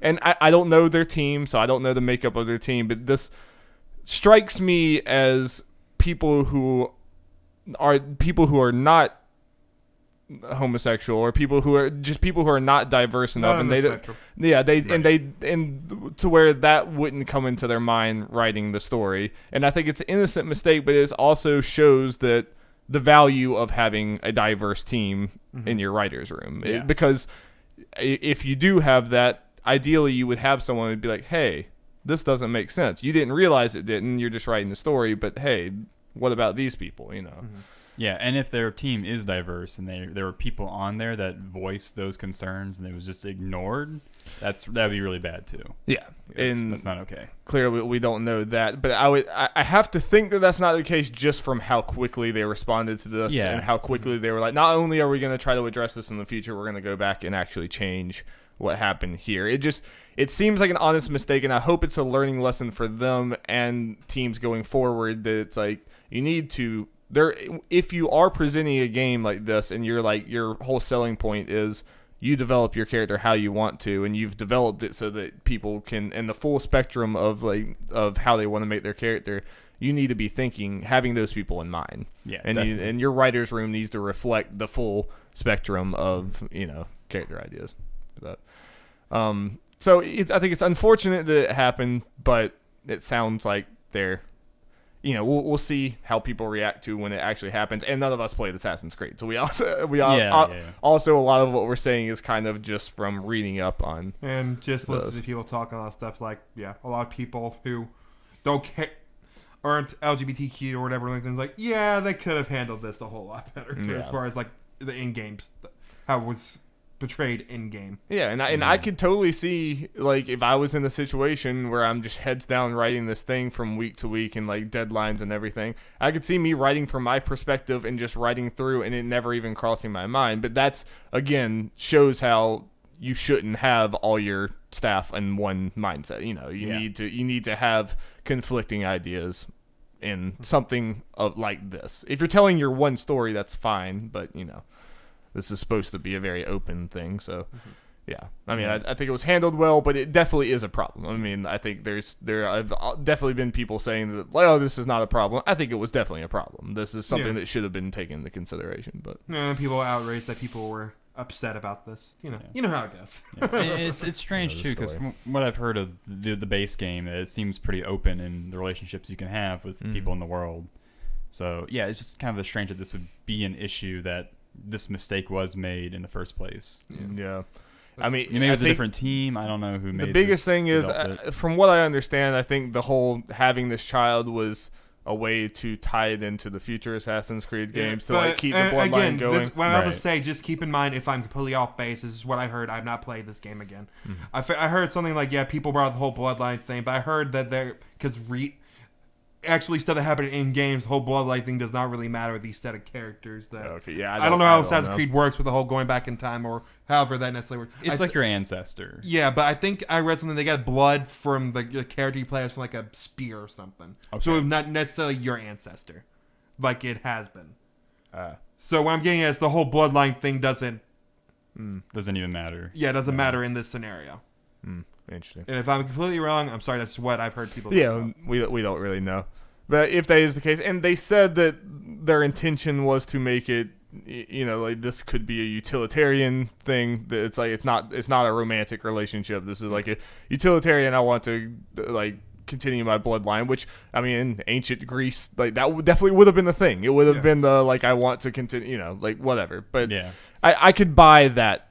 And I don't know their team, so I don't know the makeup of their team, but this strikes me as people who are not homosexual, or people who are not diverse enough, and and to where that wouldn't come into their mind writing the story. And I think it's an innocent mistake, but it also shows that the value of having a diverse team in your writer's room. Because if you do have that, ideally you would have someone who'd be like, hey, this doesn't make sense. You didn't realize it didn't. You're just writing the story, but hey, what about these people, you know? Yeah, and if their team is diverse and there were people on there that voiced those concerns and it was just ignored, that'd be really bad too. Yeah, and that's not okay. Clearly, we don't know that, but I have to think that that's not the case just from how quickly they responded to this and how quickly they were like, not only are we going to try to address this in the future, we're going to go back and actually change what happened here. It seems like an honest mistake, and I hope it's a learning lesson for them and teams going forward, that it's like, you need to, if you are presenting a game like this and you're like, your whole selling point is you develop your character how you want to, and you've developed it so that people can, and the full spectrum of how they want to make their character, you need to be having those people in mind. Yeah, and your writer's room needs to reflect the full spectrum of, character ideas. But, so I think it's unfortunate that it happened, but it sounds like they're, we'll see how people react to when it actually happens. And none of us played Assassin's Creed, so also a lot of what we're saying is kind of just from reading up on and just listening to people talk on a lot of stuff. Like, a lot of people who don't care, aren't LGBTQ or whatever, like, they could have handled this a whole lot better as far as like the in-game how it was portrayed in game. Yeah, and I could totally see, like, if I was in a situation where I'm just heads down writing this thing from week to week and like deadlines and everything, I could see me writing from my perspective and just writing through and it never even crossing my mind. But that's, again, shows how you shouldn't have all your staff in one mindset. You need to have conflicting ideas in something like this. If you're telling your one story, that's fine, but this is supposed to be a very open thing, so I mean, I think it was handled well, but it definitely is a problem. I mean, I think there have definitely been people saying that, oh, this is not a problem. I think it was definitely a problem. This is something that should have been taken into consideration. But people outraged that people were upset about this. You know how it goes. It's strange too, because from what I've heard of the base game, it seems pretty open in the relationships you can have with people in the world. So it's just kind of strange that this would be an issue, that this mistake was made in the first place. Yeah. I mean, maybe it was a different team. I don't know who made the biggest thing is, from what I understand, I think the whole having this child was a way to tie it into the future Assassin's Creed games to keep the bloodline going. What I have to say, just keep in mind, if I'm completely off base, this is what I heard. I've not played this game again. I heard something like, people brought up the whole bloodline thing, but I heard that because actually stuff that happened in games, the whole bloodline thing does not really matter with these set of characters. I don't know how Assassin's Creed works with the whole going back in time, or however that necessarily works. It's like your ancestor. Yeah, but I think I read something, they got blood from the character you play as from like a spear or something. Okay. So not necessarily your ancestor, like it has been. So what I'm getting at is the whole bloodline thing doesn't even matter. Yeah, it doesn't matter in this scenario. Interesting. And if I'm completely wrong, I'm sorry. That's what I've heard people talk about. We don't really know. But if that is the case, and they said that their intention was to make it, like this could be a utilitarian thing. That it's like it's not a romantic relationship. This is like a utilitarian. I want to continue my bloodline, which, I mean, in ancient Greece, that definitely would have been the thing. It would have been the I want to continue, whatever. But I could buy that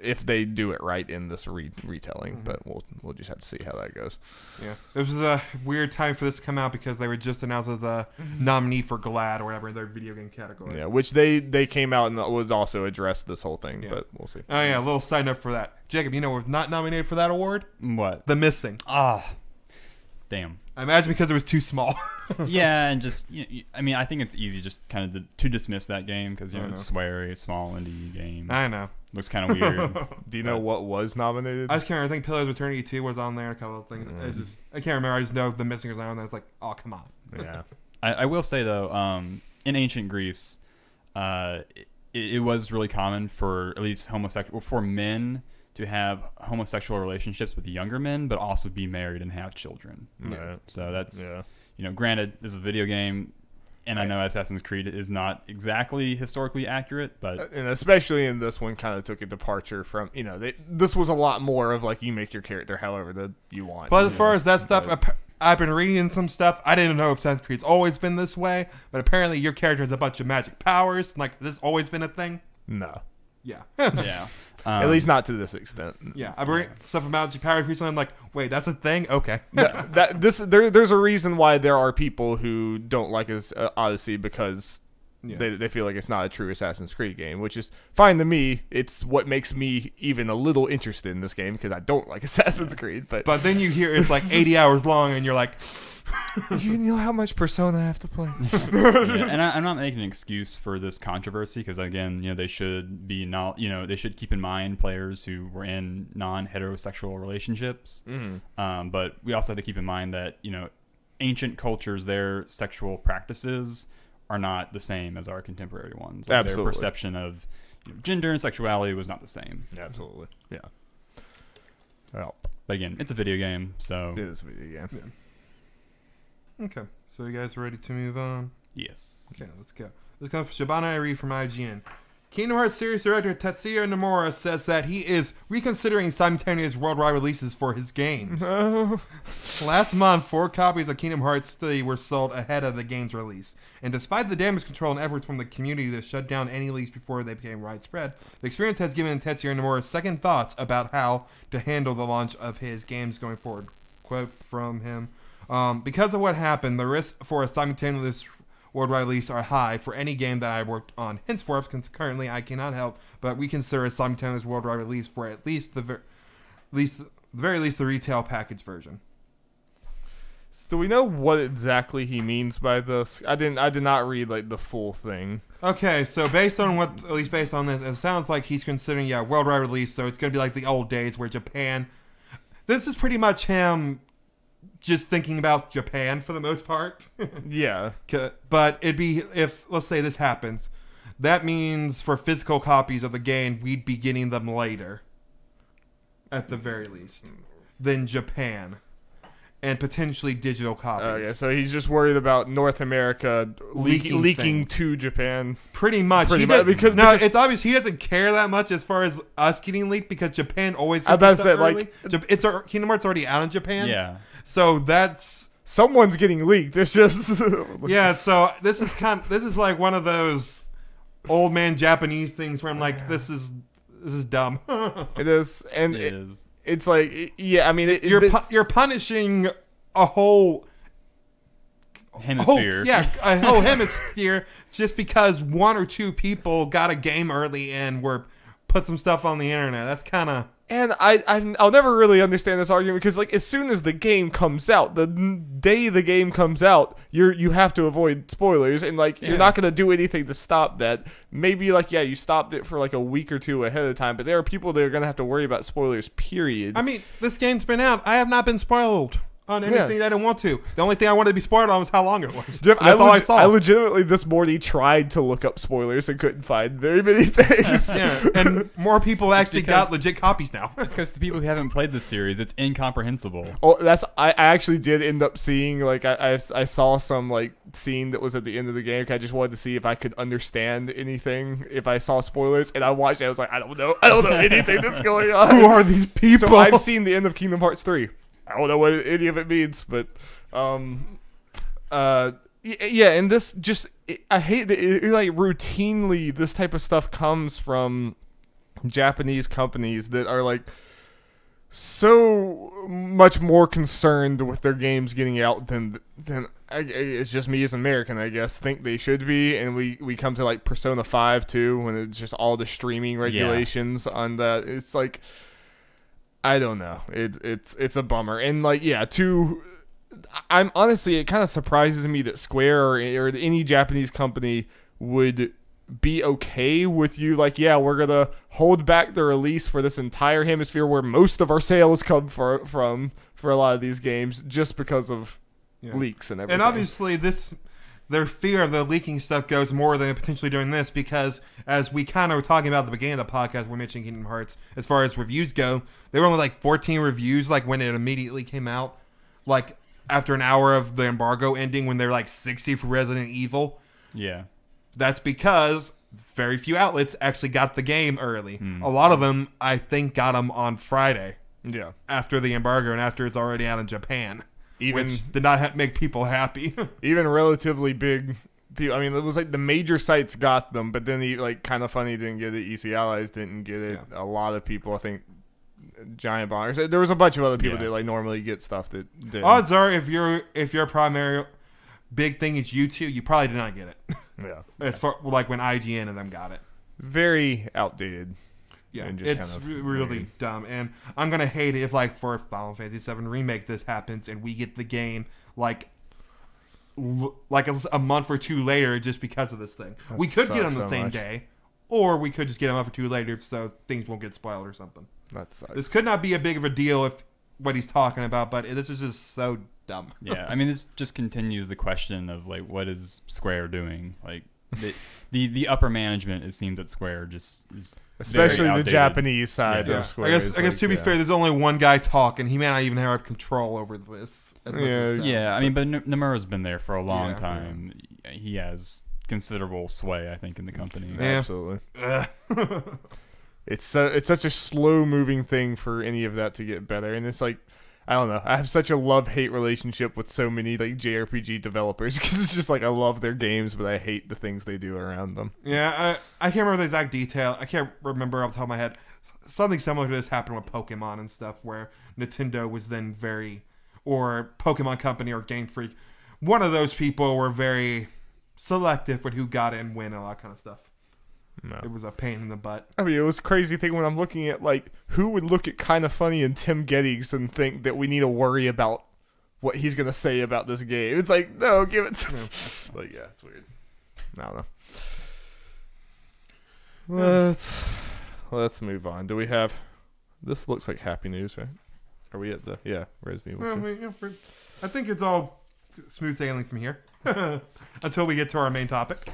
if they do it right in this retelling, but we'll just have to see how that goes. Yeah, it was a weird time for this to come out because they were just announced as a nominee for GLAAD or whatever in their video game category. Yeah, which they came out and was also addressed this whole thing, but we'll see. Oh yeah, a little side note for that. Jacob, we're not nominated for that award? What? The Missing. Damn. I imagine because it was too small. Yeah, and just, I mean, I think it's easy just kind of to dismiss that game because, it's sweary, small indie game. I know. Looks kind of weird. Do you know what was nominated? I just can't remember. I think Pillars of Eternity 2 was on there, a couple of things. I can't remember. I just know The Missing was on there. It's like, oh, come on. Yeah. I will say, though, in ancient Greece, it was really common for at least for men to have homosexual relationships with younger men, but also be married and have children. Yeah. So that's, granted, this is a video game. And I know Assassin's Creed is not exactly historically accurate, but and especially in this one, kind of took a departure from this was a lot more of like you make your character however you want. But as far as that stuff, I've been reading some stuff. I didn't know if Assassin's Creed's always been this way, but apparently your character has a bunch of magic powers. Like, this always been a thing? No. Yeah. yeah. At least not to this extent. Yeah, I've read stuff about magic powers recently. I'm like, wait, that's a thing? Okay. There's a reason why there are people who don't like Odyssey because they feel like it's not a true Assassin's Creed game, which is fine to me. It's what makes me even a little interested in this game because I don't like Assassin's Creed. But then you hear it's like 80 hours long, and you're like, you know how much Persona I have to play. And I'm not making an excuse for this controversy because again, they should be they should keep in mind players who were in non-heterosexual relationships. Mm-hmm. But we also have to keep in mind that ancient cultures, their sexual practices are not the same as our contemporary ones. Like Absolutely. Their perception of gender and sexuality was not the same. Absolutely. Yeah. Well, but again, it's a video game, so it is a video game. Yeah. Okay, so you guys ready to move on? yes. Okay, let's go. This comes from Shabana Iri from IGN. Kingdom Hearts series director Tetsuya Nomura says that he is reconsidering simultaneous worldwide releases for his games. Last month, 4 copies of Kingdom Hearts 3 were sold ahead of the game's release. And despite the damage control and efforts from the community to shut down any leaks before they became widespread, the experience has given Tetsuya Nomura second thoughts about how to handle the launch of his games going forward. Quote from him. Because of what happened, the risks for a simultaneous worldwide release are high for any game that I worked on. Henceforth, currently I cannot help but reconsider a simultaneous worldwide release for at least the very least the retail package version. So do we know what exactly he means by this? I did not read like the full thing. Okay, so based on this, it sounds like he's considering worldwide release. So it's gonna be like the old days where Japan. This is pretty much him just thinking about Japan for the most part. Yeah. But it'd be, if, let's say this happens, that means for physical copies of the game, we'd be getting them later. At the very least. Than Japan. And potentially digital copies. Okay, so he's just worried about North America leaking to Japan. Pretty much. Because it's obvious he doesn't care that much as far as us getting leaked because Japan always gets stuff early. Kingdom Hearts already out in Japan. Yeah. So that's someone's getting leaked. It's just yeah. So this is like one of those old man Japanese things where I'm like, this is dumb. It is, and it is. It's like, yeah. I mean, you're punishing a whole hemisphere. A whole hemisphere just because 1 or 2 people got a game early and put some stuff on the internet. That's kind of. And I'll never really understand this argument because, like, as soon as the game comes out, the day the game comes out, you have to avoid spoilers, and like you're not gonna do anything to stop that. Maybe like you stopped it for like a week or 2 ahead of time, but there are people that are gonna have to worry about spoilers. Period. I mean, this game's been out. I have not been spoiled on anything that I didn't want to. The only thing I wanted to be spoiled on was how long it was. Jeff, that's all I saw. I legitimately this morning tried to look up spoilers and couldn't find very many things. And more people actually got legit copies now. It's because to people who haven't played this series, it's incomprehensible. Oh, I actually did end up seeing like I saw some like scene that was at the end of the game. I just wanted to see if I could understand anything if I saw spoilers, and I watched it. I was like, I don't know anything that's going on. Who are these people? So I've seen the end of Kingdom Hearts 3. I don't know what any of it means, but and this just I hate that like routinely this type of stuff comes from Japanese companies that are like so much more concerned with their games getting out than it's just me as an American, I guess, think they should be. And we come to like Persona 5 too, when it's just all the streaming regulations on that. It's like, I don't know. It's a bummer. And like, I'm honestly, it kind of surprises me that Square or any Japanese company would be okay with you like, we're gonna hold back the release for this entire hemisphere where most of our sales come from for a lot of these games just because of leaks and everything. And obviously their fear of the leaking stuff goes more than potentially doing this, because as we kind of were talking about at the beginning of the podcast, we're mentioning Kingdom Hearts, as far as reviews go, there were only like 14 reviews like when it immediately came out. Like, after an hour of the embargo ending when they're like 60 for Resident Evil. Yeah. That's because very few outlets actually got the game early. A lot of them, I think, got them on Friday. Yeah. After the embargo and after it's already out in Japan. Even which did not make people happy. Even relatively big people. I mean, it was like the major sites got them, but then like Kind of Funny didn't get it. EC Allies didn't get it. Yeah. A lot of people, I think, Giant Bombers. There was a bunch of other people that like normally get stuff that didn't. Odds are, if your primary big thing is YouTube, you probably did not get it. Yeah. As far like when IGN and them got it. Very outdated. Yeah, it's kind of really dumb, and I'm gonna hate it if, like, for Final Fantasy VII Remake, this happens, and we get the game like a month or two later just because of this thing. We could get them the same day, or we could just get them a month or two later so things won't get spoiled or something. That sucks. This could not be a big of a deal if what he's talking about, but this is just so dumb. Yeah, I mean, this just continues the question of like, what is Square doing? Like, the upper management, it seems, at Square just is. Especially the Japanese side of Square. I guess to be fair, there's only one guy talking. He may not even have control over this. I mean, but Nomura's been there for a long time. He has considerable sway, I think, in the company. Yeah. Absolutely. It's such a slow moving thing for any of that to get better, and it's like, I don't know. I have such a love-hate relationship with so many like JRPG developers because it's just like I love their games, but I hate the things they do around them. Yeah, I can't remember the exact detail. I can't remember off the top of my head. Something similar to this happened with Pokemon and stuff, where Nintendo was then or Pokemon Company or Game Freak. One of those people were very selective with who got in, when, and all that kind of stuff. No. It was a pain in the butt. I mean, it was a crazy thing when I'm looking at, like, who would look at Kind of Funny and Tim Geddes and think that we need to worry about what he's going to say about this game. It's like, no, give it to like, yeah, it's weird. I don't know. Let's move on. Do we have... This looks like happy news, right? Are we at the... Yeah, Resident Evil 2. I think it's all smooth sailing from here. Until we get to our main topic.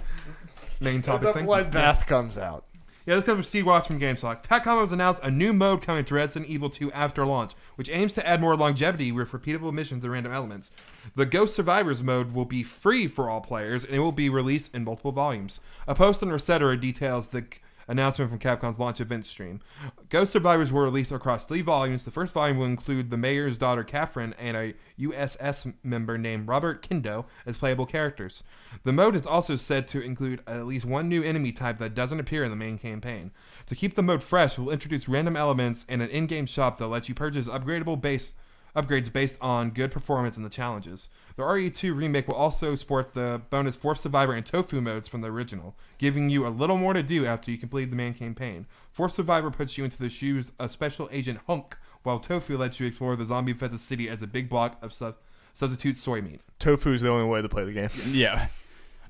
The bloodbath comes out. Yeah, this comes from Steve Watts from GameStop. Capcom has announced a new mode coming to Resident Evil 2 after launch, which aims to add more longevity with repeatable missions and random elements. The Ghost Survivors mode will be free for all players, and it will be released in multiple volumes. A post on Reconsiders details the announcement from Capcom's launch event stream. Ghost Survivors will release across 3 volumes. The first volume will include the mayor's daughter Catherine and a USS member named Robert Kindo as playable characters. The mode is also said to include at least one new enemy type that doesn't appear in the main campaign. To keep the mode fresh, we'll introduce random elements and an in-game shop that lets you purchase upgrades based on good performance in the challenges. The RE2 remake will also sport the bonus Fourth Survivor and Tofu modes from the original, giving you a little more to do after you complete the main campaign. Fourth Survivor puts you into the shoes of Special Agent Hunk, while Tofu lets you explore the zombie-infested city as a big block of substitute soy meat. Tofu's the only way to play the game. Yeah.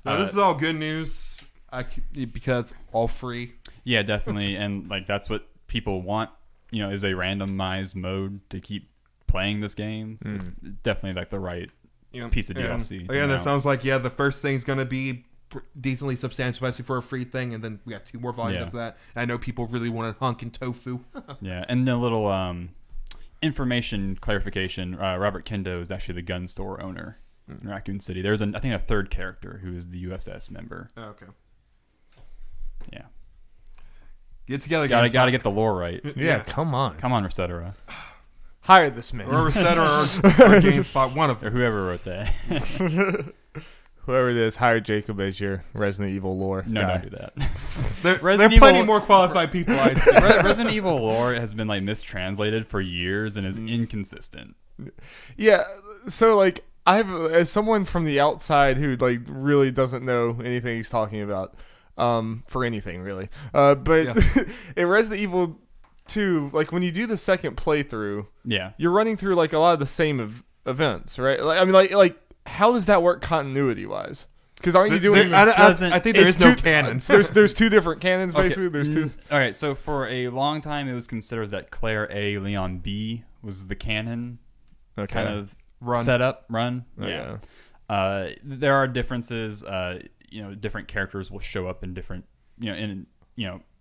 Now, this is all good news because all free. Yeah, definitely, and like that's what people want. Is a randomized mode to keep playing this game. So definitely like the right piece of DLC. Again, it sounds like the first thing's going to be decently substantial, especially for a free thing, and then we got 2 more volumes of that. And I know people really wanted Hunk and Tofu. Yeah, and a little information clarification. Robert Kendo is actually the gun store owner in Raccoon City. There's I think a third character who is the USS member. Oh, okay. Yeah. Get together, guys. Gotta get the lore right. Yeah, come on, Reconsiders. Hire this man. Or Reconsiders or GameSpot, one of them. Or whoever wrote that. Whoever it is, hire Jacob as your Resident Evil lore guy. Don't do that. There are plenty more qualified people, I'd say. Resident Evil lore has been like mistranslated for years and is inconsistent. Yeah, so like as someone from the outside who like really doesn't know anything he's talking about, for anything really, but in Resident Evil 2, like when you do the second playthrough, you're running through like a lot of the same events, right? Like, I mean, like how does that work continuity wise? Because aren't you doing? I think there is no canon. There's 2 different canons basically. There's 2. All right, so for a long time, it was considered that Claire A, Leon B was the canon kind of run. Yeah. There are differences. Different characters will show up in different.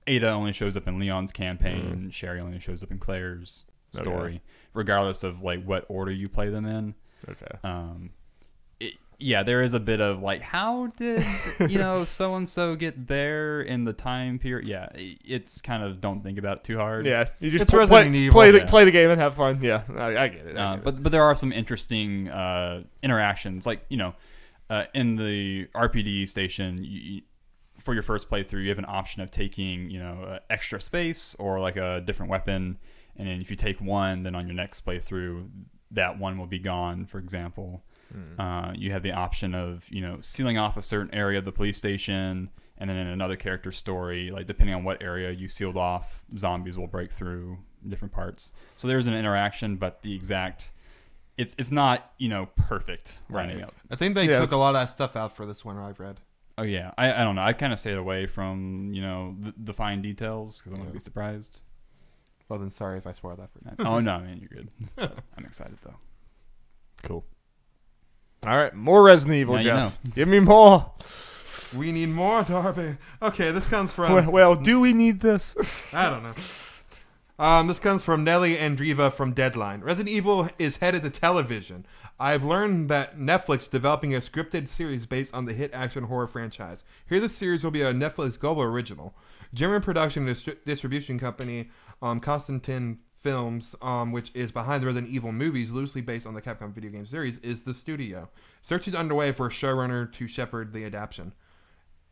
Ada only shows up in Leon's campaign. Sherry only shows up in Claire's story, regardless of like what order you play them in. Okay. Yeah, there is a bit of like, how did so and so get there in the time period? Yeah, it's kind of don't think about it too hard. Yeah, you just It's play the game and have fun. Yeah, I get it. But there are some interesting interactions, like in the RPD station. For your first playthrough, you have an option of taking extra space or like a different weapon, and then if you take one, then on your next playthrough, that one will be gone. For example. You have the option of sealing off a certain area of the police station, and then in another character's story, like depending on what area you sealed off, zombies will break through different parts. So there's an interaction, but the exact it's not perfect lining up. I think they took a lot of that stuff out for this one. I've read. Oh yeah, I don't know. I kind of stayed away from the fine details because I want to be surprised. Well then, sorry if I spoiled that for you. Oh no, man, you're good. I'm excited though. Cool. All right, more Resident Evil, now Jeff. Give me more. We need more, Darby. Okay, this comes from... Well, do we need this? I don't know. This comes from Nelly Andriva from Deadline. Resident Evil is headed to television. I've learned that Netflix is developing a scripted series based on the hit action horror franchise. Here, the series will be a Netflix global original. German production and distribution company Constantin Films, which is behind the Resident Evil movies, loosely based on the Capcom video game series, is the studio. Search is underway for a showrunner to shepherd the adaptation.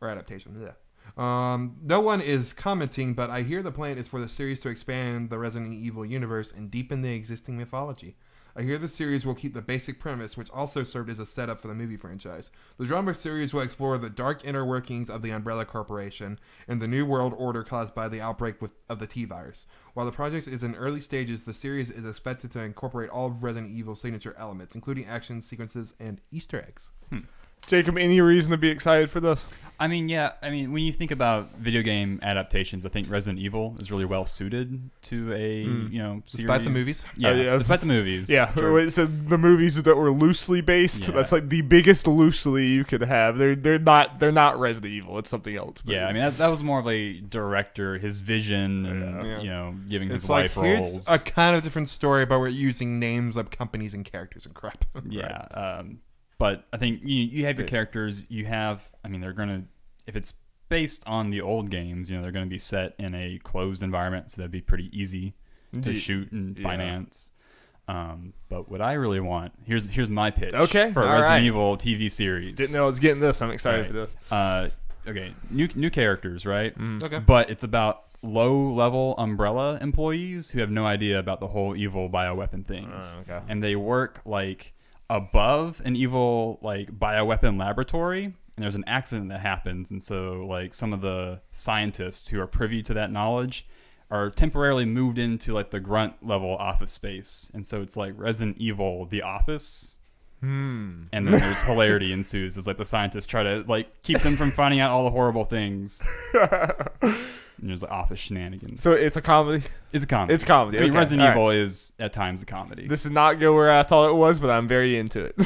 No one is commenting, but I hear the plan is for the series to expand the Resident Evil universe and deepen the existing mythology. I hear the series will keep the basic premise, which also served as a setup for the movie franchise. The drama series will explore the dark inner workings of the Umbrella Corporation and the new world order caused by the outbreak of the T-virus. While the project is in early stages, the series is expected to incorporate all of Resident Evil's signature elements, including action sequences and Easter eggs. Jacob, any reason to be excited for this? I mean, when you think about video game adaptations, I think Resident Evil is really well suited to a series. Despite the movies? Yeah, despite the movies. Yeah, sure. So the movies that were loosely based, that's like the biggest loosely you could have. They're not Resident Evil. It's something else. But yeah, I mean that was more of a director, his vision, and giving his life roles. Here's a kind of different story, but we're using names of companies and characters and crap. Yeah. Right. But I think you have your characters. You have, they're gonna, if it's based on the old games, they're gonna be set in a closed environment, so that'd be pretty easy to shoot and finance. But what I really want, here's my pitch. Okay, for a Resident Evil TV series. Didn't know I was getting this. I'm excited for this. Okay, new characters, right? Okay, but it's about low-level Umbrella employees who have no idea about the whole evil bioweapon things, and they work like above an evil like bioweapon laboratory, and there's an accident that happens, and so like some of the scientists who are privy to that knowledge are temporarily moved into like the grunt level office space, and so it's like Resident Evil The Office. And then there's hilarity ensues as like the scientists try to like keep them from finding out all the horrible things. And there's like office shenanigans. So it's a comedy? It's a comedy. It's comedy. I mean, Resident Evil is at times a comedy. This did not go where I thought it was, but I'm very into it.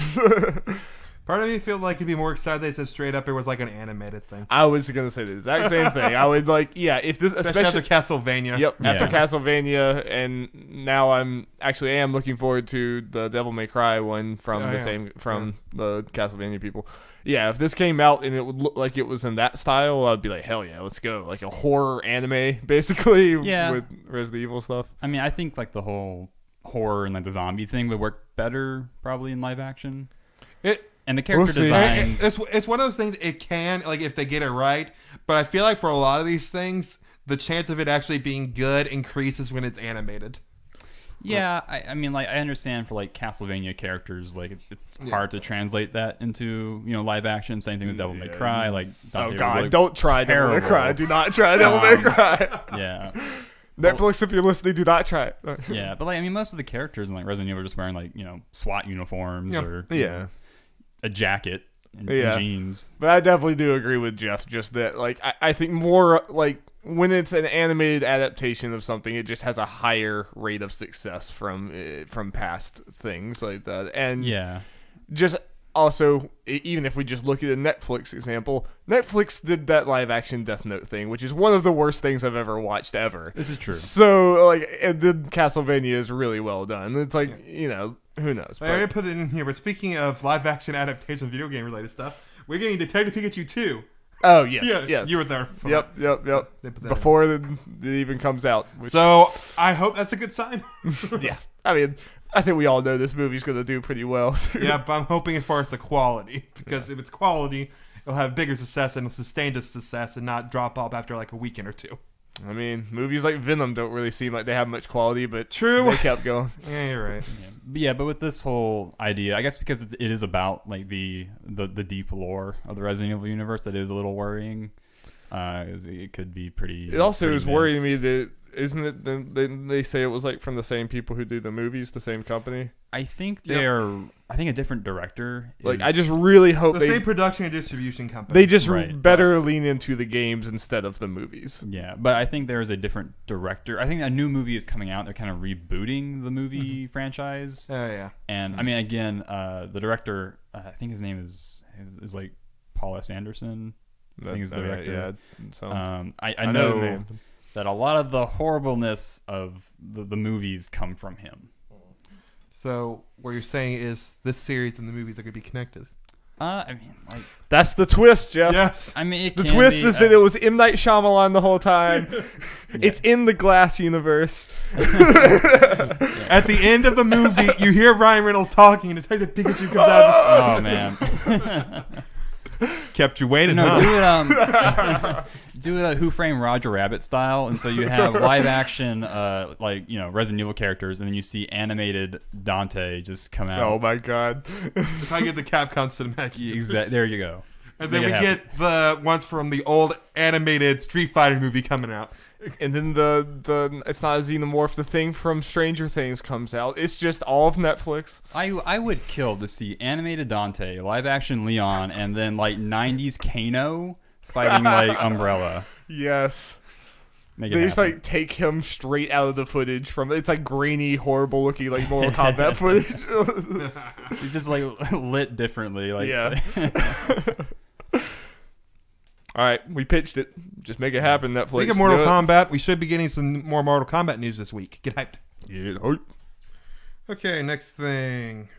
Part of me feel like you'd be more excited they said straight up it was like an animated thing. I was going to say the exact same thing. I would like, if this, especially after Castlevania. Yep, after Castlevania, and now I am looking forward to the Devil May Cry one from the Castlevania people. Yeah, if this came out and it would look like it was in that style, I'd be like, hell yeah, let's go. Like a horror anime, basically, with Resident Evil stuff. I mean, I think like the whole horror and like the zombie thing would work better probably in live action. And the character designs. It's one of those things, it can, like if they get it right, but I feel like for a lot of these things, the chance of it actually being good increases when it's animated. Yeah, I mean, like I understand for like Castlevania characters, like it's hard to translate that into live action. Same thing with Devil May Cry. Like, oh god, don't try Devil May Cry. Do not try Devil May Cry. Yeah, Netflix, if you're listening, do not try it. Yeah, but like I mean, most of the characters in like Resident Evil are just wearing like SWAT uniforms or a jacket and jeans. But I definitely do agree with Jeff. Just that, like I think more like. When it's an animated adaptation of something, it just has a higher rate of success from past things like that. And just also, even if we just look at a Netflix example, Netflix did that live action Death Note thing, which is one of the worst things I've ever watched ever. This is true. So, like, and then Castlevania is really well done. It's like, Who knows? I already put it in here, but speaking of live action adaptation video game related stuff, we're getting Detective Pikachu 2. Oh, yes. Yeah, yes. you were there. Yep. So Before it even comes out. So I hope that's a good sign. Yeah. I mean, I think we all know this movie's going to do pretty well. Yeah, but I'm hoping as far as the quality. Because if it's quality, it'll have bigger success and sustained success and not drop off after like a weekend or two. I mean, movies like Venom don't really seem like they have much quality, but true, they kept going. Yeah, you're right. Yeah, but with this whole idea, I guess because it is about like the deep lore of the Resident Evil universe, that is a little worrying. It could be pretty. It also is worrying me miss. that isn't it? They say it was like from the same people who do the movies, the same company. I think they're. I think a different director. Like I just really hope the they same production and distribution company. they just better lean into the games instead of the movies. Yeah, but I think there is a different director. I think a new movie is coming out. They're kind of rebooting the movie franchise. Oh yeah. And I mean, again, the director. I think his name is like Paul S. Anderson. I think is the director. Yeah. So I know the name. That a lot of the horribleness of the movies come from him. So what you're saying is this series and the movies are going to be connected. I mean, like that's the twist, Jeff. Yes. I mean, the twist is that it was M. Night Shyamalan the whole time. It's in the Glass universe. At the end of the movie, you hear Ryan Reynolds talking, and Detective Pikachu comes out. Oh man. Kept you waiting. No, do it Who Framed Roger Rabbit style, and so you have live action, Resident Evil characters, and then you see animated Dante just come out. Oh my god! If I get the Capcom cinematic, exactly. There you go. And then we get the ones from the old animated Street Fighter movie coming out. And then the it's not a xenomorph. The thing from Stranger Things comes out. It's just all of Netflix. I would kill to see animated Dante, live action Leon, and then like 90s Kano fighting like Umbrella. Yes. They just like take him straight out of the footage from it's like grainy, horrible looking like Mortal Kombat footage. It's just like lit differently. Like yeah. All right, we pitched it. Just make it happen, Netflix. Speaking of Mortal Kombat, we should be getting some more Mortal Kombat news this week. Get hyped. Get hyped. Okay, next thing.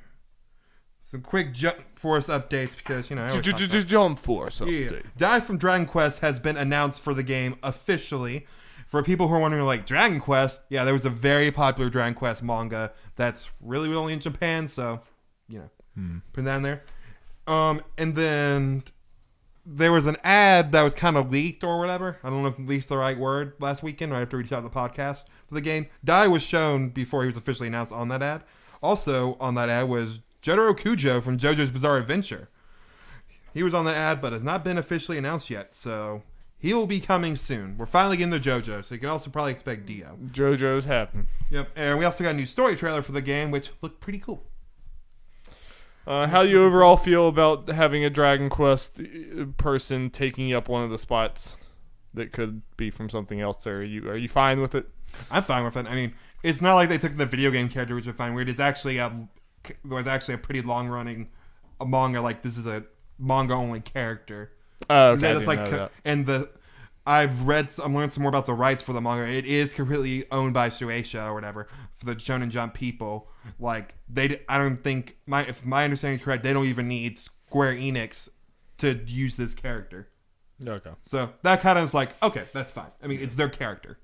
Some quick Jump Force updates because, Jump Force update. Yeah. Die from Dragon Quest has been announced for the game officially. For people who are wondering, like, Dragon Quest, yeah, there was a very popular Dragon Quest manga that's really only in Japan, so, put that in there. And then there was an ad that was kind of leaked or whatever. I don't know if leaked the right word last weekend, right after we shot the podcast for the game. Dai was shown before he was officially announced on that ad. Also on that ad was Jotaro Kujo from JoJo's Bizarre Adventure. He was on that ad, but has not been officially announced yet, so he will be coming soon. We're finally getting the JoJo, so you can also probably expect Dio. JoJo's happening. Yep, and we also got a new story trailer for the game, which looked pretty cool. How do you overall feel about having a Dragon Quest person taking up one of the spots that could be from something else? Or are you fine with it? I'm fine with it. I mean, it's not like they took the video game character, which I find weird. It's actually there was actually a pretty long running manga. Like this is a manga only character. Oh, okay. That's like I'm learning some more about the rights for the manga. It is completely owned by Shueisha or whatever for the Shonen Jump people. Like I don't think if my understanding is correct, they don't even need Square Enix to use this character. Okay. So that kind of is like, okay, that's fine. I mean, it's their character,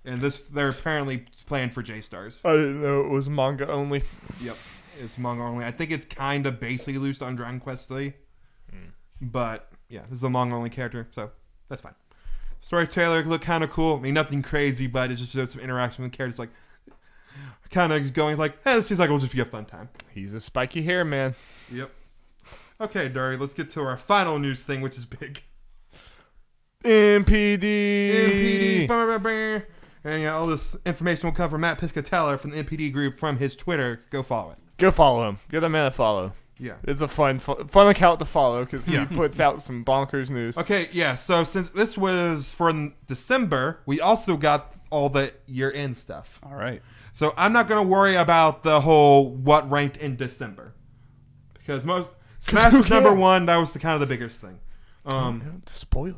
and they're apparently planned for J-Stars. I didn't know it was manga only. Yep, it's manga only. I think it's kind of basically loose on Dragon Quest III, but yeah, this is a manga only character, so that's fine. Story trailer looked kind of cool. I mean, nothing crazy, but it just shows some interaction with the characters. Like, kind of going like, hey, this seems like it'll just be a fun time. He's a spiky hair man. Yep. Okay, Darby, let's get to our final news thing, which is big. NPD. And yeah, all this information will come from Matt Piscatella from the NPD group from his Twitter. Go follow it. Go follow him. Give that man a follow. Yeah. It's a fun account to follow because he puts out some bonkers news. Okay, yeah. So since this was for December, we also got all the year-end stuff. All right. So I'm not going to worry about the whole what ranked in December. Because Smash was number one. That was kind of the biggest thing. Spoilers.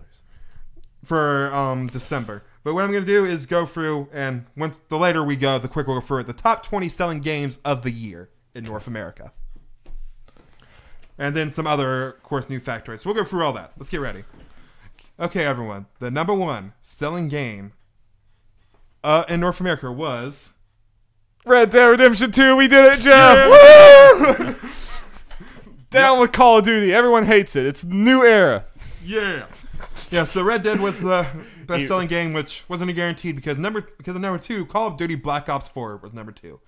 For December. But what I'm going to do is go through, and the later we go, the quicker we'll go through it. The top 20 selling games of the year in North America. And then some other, of course, new factoids. We'll go through all that. Let's get ready. Okay, everyone. The number one selling game in North America was Red Dead Redemption 2. We did it, Jeff. Woo! Down with Call of Duty. Everyone hates it. It's new era. Yeah. Yeah, so Red Dead was the best-selling game, which wasn't a guaranteed because of number 2, Call of Duty Black Ops 4 was number 2.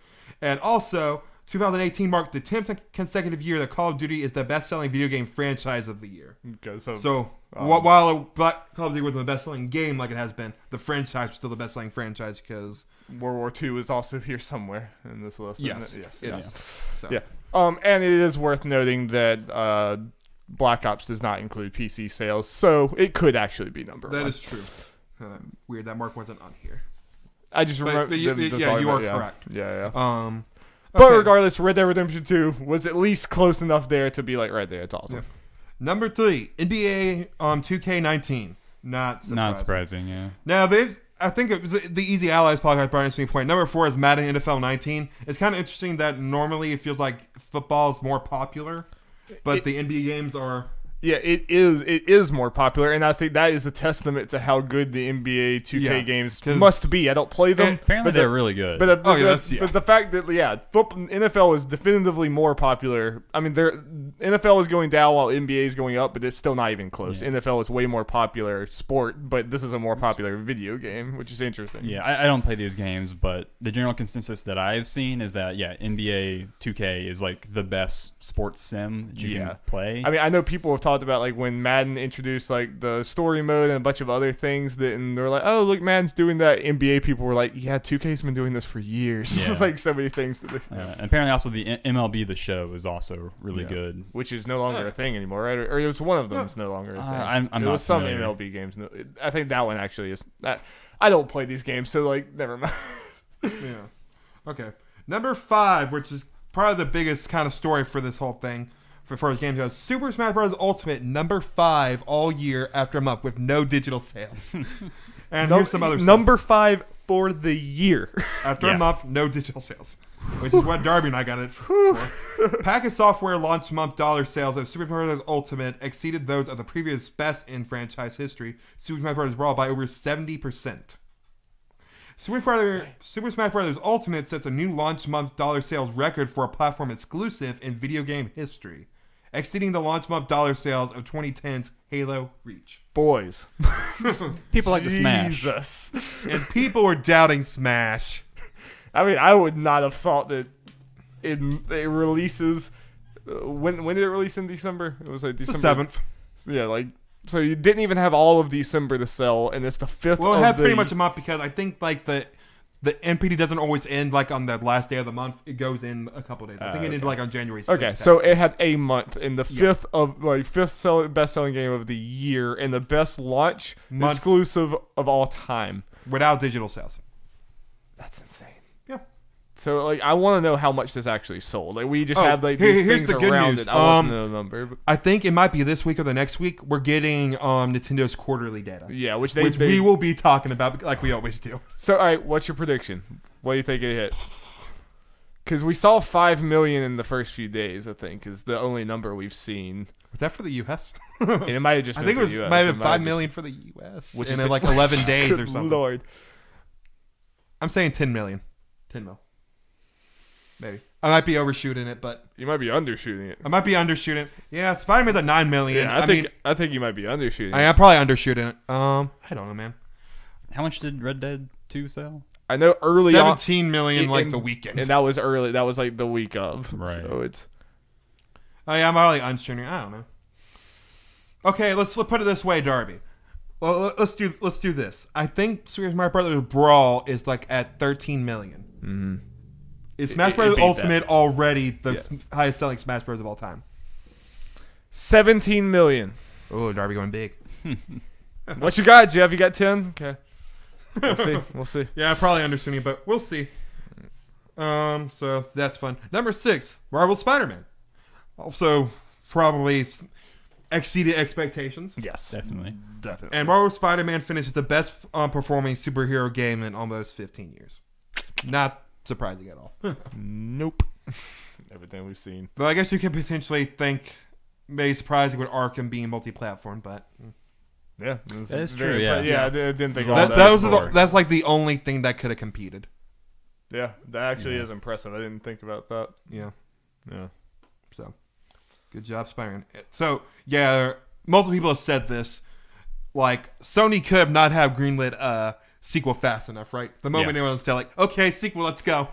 And also, 2018 marked the 10th consecutive year that Call of Duty is the best-selling video game franchise of the year. While Call of Duty wasn't the best-selling game like it has been, the franchise was still the best-selling franchise because World War II is also here somewhere in this list. Yes, yes, it is. So. Yeah. And it is worth noting that Black Ops does not include PC sales, so it could actually be number one. That is true. Weird that mark wasn't on here. I just remember. You are correct. Yeah. Okay. But regardless, Red Dead Redemption 2 was at least close enough there to be like right there. It's awesome. Yeah. Number 3, NBA 2K19. Not surprising, yeah. Now, I think it was the Easy Allies podcast brought an interesting point. Number 4 is Madden NFL 19. It's kind of interesting that normally it feels like football is more popular, but the NBA games are... Yeah, it is more popular, and I think that is a testament to how good the NBA 2K games must be. I don't play them. Apparently, they're really good. But the fact that NFL is definitively more popular. I mean, NFL is going down while NBA is going up, but it's still not even close. Yeah. NFL is way more popular sport, but this is a more popular video game, which is interesting. Yeah, I don't play these games, but the general consensus that I've seen is that NBA 2K is like the best sports sim that you can play. I mean, I know people have talked about like when Madden introduced like the story mode and a bunch of other things and they're like, oh look, Madden's doing that. NBA people were like, yeah, 2K's been doing this for years. Yeah. It's like so many things that and apparently also the MLB The Show is also really good, which is no longer a thing anymore, right? Or it was one of them is no longer a thing. I'm not some familiar. MLB games. I think that one actually is. I don't play these games, so like never mind. Yeah. Okay. Number 5, which is probably the biggest kind of story for this whole thing. For the game goes, Super Smash Bros. Ultimate number 5 all year after a month with no digital sales. And here's some other stuff. Number 5 for the year. After a month, no digital sales. Which is what Darby and I got it for. Package software launch month dollar sales of Super Smash Bros. Ultimate exceeded those of the previous best in franchise history, Super Smash Bros. Brawl, by over 70%. Super Smash Bros. Ultimate sets a new launch month dollar sales record for a platform exclusive in video game history, exceeding the launch month dollar sales of 2010's Halo Reach. Boys. People like to Smash. Jesus. And people were doubting Smash. I mean, I would not have thought that it releases... when did it release in December? It was like December... The 7th. Yeah, like... So you didn't even have all of December to sell, and it's the 5th. Well, it had pretty much a month because I think like the NPD doesn't always end like on the last day of the month. It goes in a couple days. I think it ended like on January 6th. Okay, so it had a month in the 5th of like best selling game of the year and the best launch exclusive of all time without digital sales. That's insane. Yeah. So like I want to know how much this actually sold. Like we just have like here's these things the good around news. it. I want to know the number. But. I think it might be this week or the next week. We're getting Nintendo's quarterly data. Yeah, which we will be talking about like we always do. So all right, what's your prediction? What do you think it hit? Because we saw 5 million in the first few days. I think is the only number we've seen. Was that for the U.S.? And it might have just. I think it was might have been 5 million for the U.S. Which is in like 11 days or something. Lord, I'm saying 10 million. 10 mil. Maybe. I might be overshooting it, but... You might be undershooting it. I might be undershooting it. Yeah, Spider-Man's at 9 million. Yeah, I think you might be undershooting it. I am probably undershooting it. I don't know, man. How much did Red Dead 2 sell? I know early 17 million the weekend. And that was early. That was like the week of. Right. So it's... Oh, yeah, I'm probably undershooting it. I don't know. Okay, let's put it this way, Darby. Well, let's do this. I think Super Smash Bros. Brawl is like at 13 million. Mm-hmm. Is Smash Bros. Ultimate already the highest selling Smash Bros. Of all time? 17 million. Oh, Darby going big. What you got, Jeff? You got 10? Okay. We'll see. Yeah, I'm probably undershooting it, but we'll see. So that's fun. Number 6, Marvel Spider-Man. Also, probably exceeded expectations. Yes, definitely. And Marvel Spider-Man finishes the best performing superhero game in almost 15 years. Not surprising at all. Nope. Everything we've seen. Though I guess you could potentially think maybe surprising with Arkham being multi-platform, but yeah, that is true. Yeah, I didn't think all that's like the only thing that could have competed. Yeah, that actually is impressive. I didn't think about that. Yeah. So, good job, Spider-Man. So, yeah, multiple people have said this. Like, Sony could have not have greenlit sequel fast enough, right? The moment anyone was like, okay, sequel, let's go.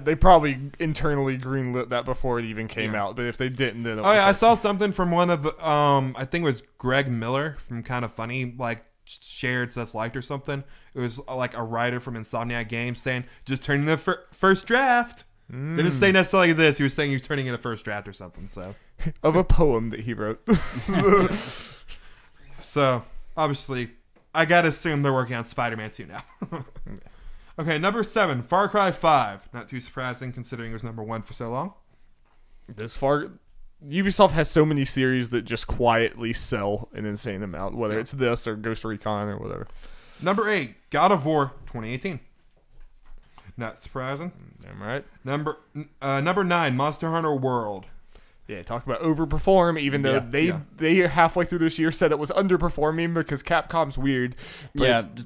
They probably internally greenlit that before it even came out. But if they didn't, then I saw something from one of the, I think it was Greg Miller from Kind of Funny, like, shared that's liked or something. It was like a writer from Insomniac Games saying, just turn in the first draft. Didn't say necessarily this. He was saying you're turning in a first draft or something. So of a poem that he wrote. So obviously, I gotta assume they're working on Spider-Man 2 now. Okay, number 7, Far Cry 5. Not too surprising considering it was number 1 for so long. Ubisoft has so many series that just quietly sell an insane amount, whether it's this or Ghost Recon or whatever. Number 8, God of War 2018. Not surprising. Damn right. Number 9, Monster Hunter World. Yeah, talk about overperform, even though they halfway through this year said it was underperforming because Capcom's weird. But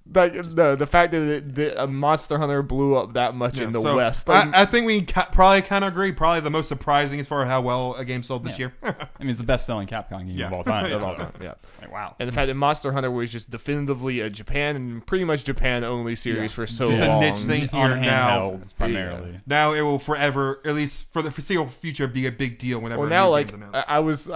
the fact that Monster Hunter blew up that much in the West. I think we probably kind of agree. Probably the most surprising as far as how well a game sold this year. I mean, it's the best-selling Capcom game of all time. Yeah. Like, wow. And the fact that Monster Hunter was just definitively a Japan and pretty much Japan-only series for so long. Just a niche thing here now. Primarily. Yeah. Now it will forever, at least for the foreseeable future, be a big deal whenever. Well, now like I was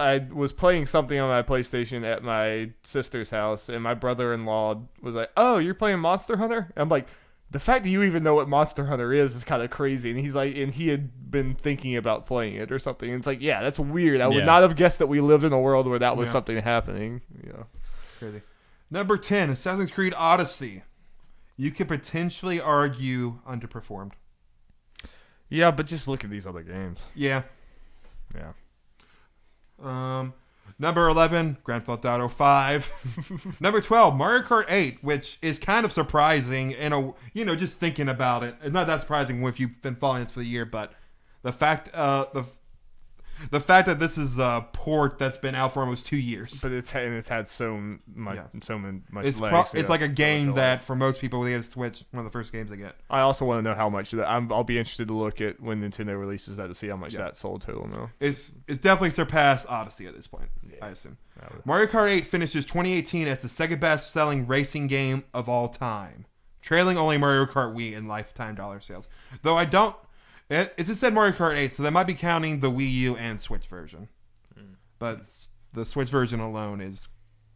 playing something on my PlayStation at my sister's house, and my brother-in-law was like, "Oh, you're playing Monster Hunter?" And I'm like, the fact that you even know what Monster Hunter is kind of crazy. And he's like, and he had been thinking about playing it or something. And it's like, yeah, that's weird. I would not have guessed that we lived in a world where that was something happening. Crazy. Number 10, Assassin's Creed Odyssey. You could potentially argue underperformed. Yeah, but just look at these other games. Yeah. Number 11, Grand Theft Auto 5. Number 12, Mario Kart 8, which is kind of surprising. Just thinking about it, it's not that surprising if you've been following it for the year. But the fact, the fact that this is a port that's been out for almost 2 years, but it's had so much it's legs. It's like a game that for most people, when they get a Switch, one of the first games they get. I also want to know how much that I'll be interested to look at when Nintendo releases that to see how much that sold total now. It's definitely surpassed Odyssey at this point. I assume. Mario Kart 8 finishes 2018 as the second best selling racing game of all time, trailing only Mario Kart Wii in lifetime dollar sales. Though I don't. It just said Mario Kart 8, so they might be counting the Wii U and Switch version. But the Switch version alone is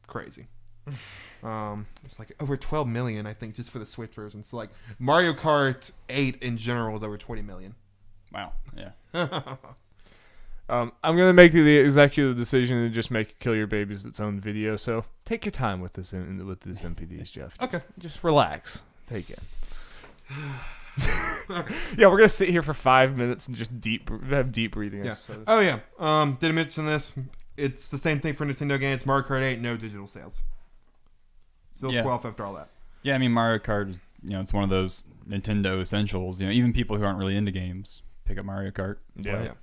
crazy. It's like over 12 million, I think, just for the Switch version. So, like, Mario Kart 8 in general is over 20 million. Wow. Yeah. I'm going to make the executive decision to just make Kill Your Babies its own video. So, take your time with this NPDs, Jeff. Just relax. Take it. Yeah, we're gonna sit here for 5 minutes and just have deep breathing. Yeah. Oh yeah. Didn't mention this. It's the same thing for Nintendo games. Mario Kart 8, no digital sales. Still 12 after all that. Yeah, I mean Mario Kart. It's one of those Nintendo essentials. Even people who aren't really into games pick up Mario Kart. Yeah.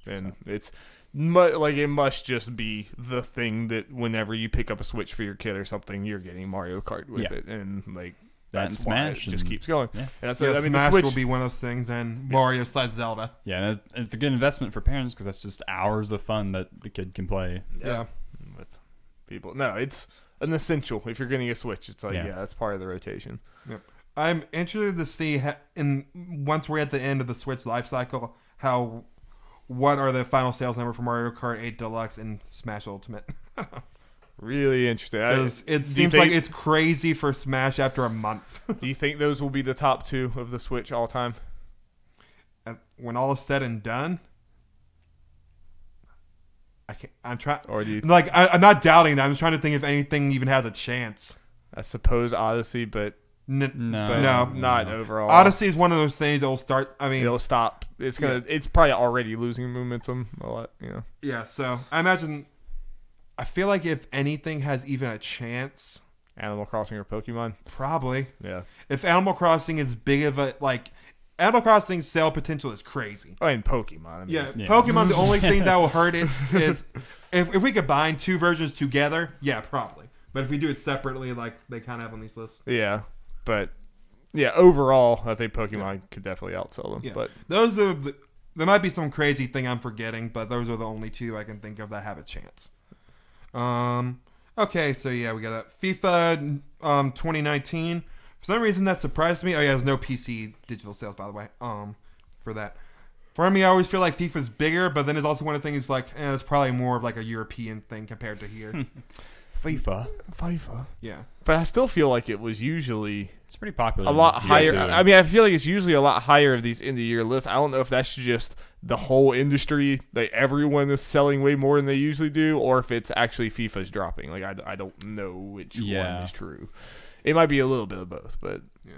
And it's it must just be the thing that whenever you pick up a Switch for your kid or something, you're getting Mario Kart with it, and like. That's Smash why it just keeps going. Yeah. And that's Smash Switch will be one of those things, and Mario / Zelda. Yeah, it's a good investment for parents because that's just hours of fun that the kid can play. Yeah. With people. No, it's an essential. If you're getting a Switch, it's like, that's part of the rotation. Yep. I'm interested to see, once we're at the end of the Switch life cycle, what are the final sales number for Mario Kart 8 Deluxe and Smash Ultimate? Really interesting. It seems like it's crazy for Smash after a month. Do you think those will be the top 2 of the Switch all time? When all is said and done, I can't. I'm trying. Or do you I'm not doubting that. I'm just trying to think if anything even has a chance. I suppose Odyssey, but no, not overall. Odyssey is one of those things that will start. I mean, it'll stop. It's gonna. It's probably already losing momentum a lot. Yeah. So I imagine. I feel like if anything has even a chance, Animal Crossing or Pokemon, probably. Yeah. If Animal Crossing is big of a Animal Crossing's sale potential is crazy. Oh, and Pokemon. I mean, yeah, Pokemon. The only thing that will hurt it is if we combine two versions together. Yeah, probably. But if we do it separately, like they kind of have on these lists. Yeah, but yeah, overall, I think Pokemon could definitely outsell them. Yeah. But those are there might be some crazy thing I'm forgetting, but those are the only two I can think of that have a chance. Okay, so yeah, we got that FIFA 2019. For some reason, that surprised me. Oh yeah, there's no PC digital sales, by the way. For that. For me, I always feel like FIFA's bigger, but then it's also one of the things like it's probably more of like a European thing compared to here. FIFA. Yeah, but I still feel like it was usually it's pretty popular. A lot higher. I mean, I feel like it's usually a lot higher of these end of year lists. I don't know if that's just the whole industry, like everyone is selling way more than they usually do, or if it's actually FIFA's dropping. Like I don't know which one is true. It might be a little bit of both, but yeah.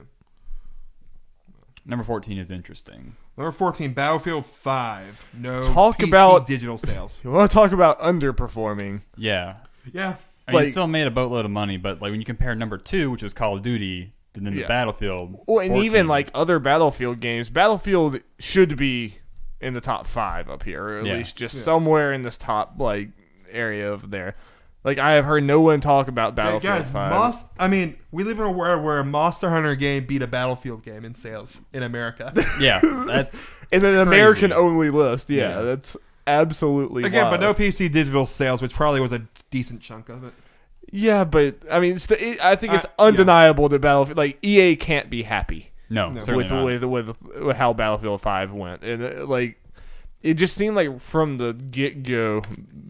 Number 14 is interesting. Number 14, Battlefield 5. No talk PC about digital sales. You want to talk about underperforming? Yeah. Yeah. I mean, it still made a boatload of money, but like when you compare number 2, which was Call of Duty, and then the Battlefield. Well, and 14. Even like other Battlefield games, Battlefield should be in the top 5 up here, or at least just somewhere in this top like area of there. Like I have heard no one talk about Battlefield 5. I mean, we live in a world where a Monster Hunter game beat a Battlefield game in sales in America. Yeah, that's in an American only list. Yeah, that's absolutely again, wild. but no PC digital sales, which probably was a decent chunk of it. Yeah, but I mean, I think it's undeniable that Battlefield, like EA, can't be happy. No, with how Battlefield 5 went, and like it just seemed like from the get go,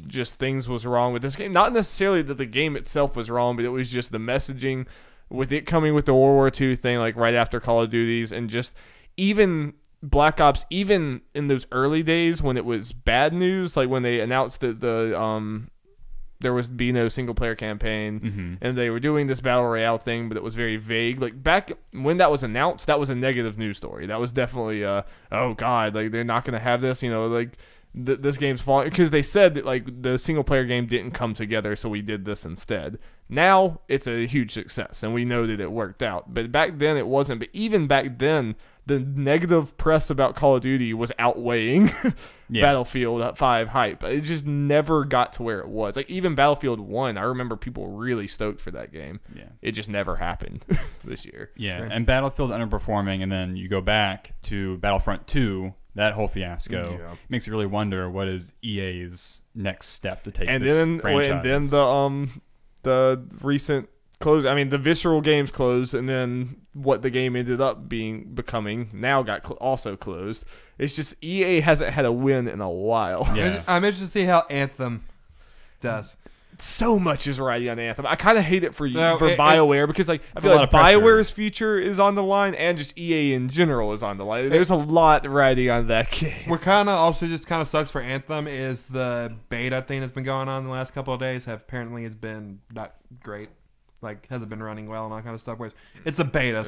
just things was wrong with this game. Not necessarily that the game itself was wrong, but it was just the messaging with it coming with the World War II thing, like right after Call of Duty's, and just even Black Ops, even in those early days when it was bad news, like when they announced that there was be no single player campaign, and they were doing this battle royale thing, but it was very vague. Like back when that was announced, that was a negative news story. That was definitely oh god, like they're not gonna have this, like this game's falling, because they said that like the single player game didn't come together, so we did this instead. Now it's a huge success, and we know that it worked out. But back then it wasn't. But even back then, the negative press about Call of Duty was outweighing Battlefield 5 hype. It just never got to where it was. Like even Battlefield 1, I remember people really stoked for that game. Yeah. It just never happened this year. Yeah, and Battlefield underperforming, and then you go back to Battlefront 2, that whole fiasco makes you really wonder what is EA's next step to take this franchise. And then the recent close. I mean, the Visceral games closed, and then what the game ended up becoming now got also closed. It's just EA hasn't had a win in a while. Yeah. I'm interested to see how Anthem does. So much is riding on Anthem. I kind of hate it for BioWare because like I feel like BioWare's future is on the line, and just EA in general is on the line. There's a lot riding on that game. What kind of also just kind of sucks for Anthem is the beta thing that's been going on the last couple of days. Apparently has been not great. Like hasn't been running well and all kind of stuff. Which it's a beta,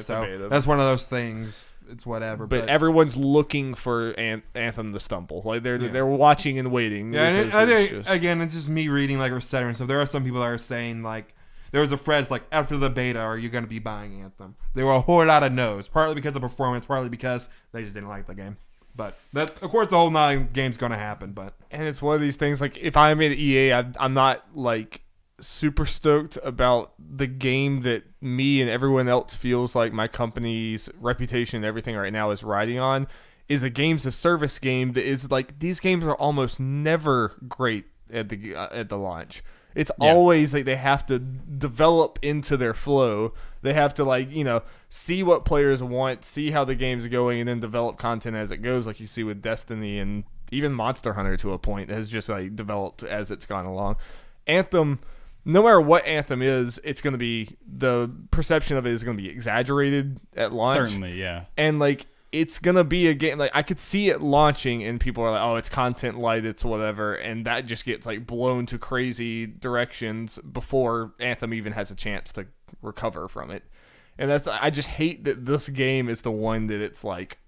that's one of those things. It's whatever. But everyone's looking for Anthem to stumble. Like they're watching and waiting. Yeah, and I think again, it's just me reading like Reconsiders and stuff. There are some people that are saying like there was a thread like after the beta, are you going to be buying Anthem? There were a whole lot of no's, partly because of performance, partly because they just didn't like the game. But that, of course, the whole game's going to happen. And it's one of these things like if I'm at EA, I'm not like super stoked about the game that me and everyone else feels like my company's reputation and everything right now is riding on is a games of service game that is like these games are almost never great at the launch. It's always like they have to develop into their flow. They have to like, see what players want, see how the game's going, and then develop content as it goes, like you see with Destiny and even Monster Hunter to a point has just like developed as it's gone along. Anthem, no matter what Anthem is, it's going to be, the perception of it is going to be exaggerated at launch. Certainly, yeah. And like it's going to be a game, like I could see it launching and people are like, oh, it's content light, it's whatever, and that just gets like blown to crazy directions before Anthem even has a chance to recover from it. And I just hate that this game is the one that it's like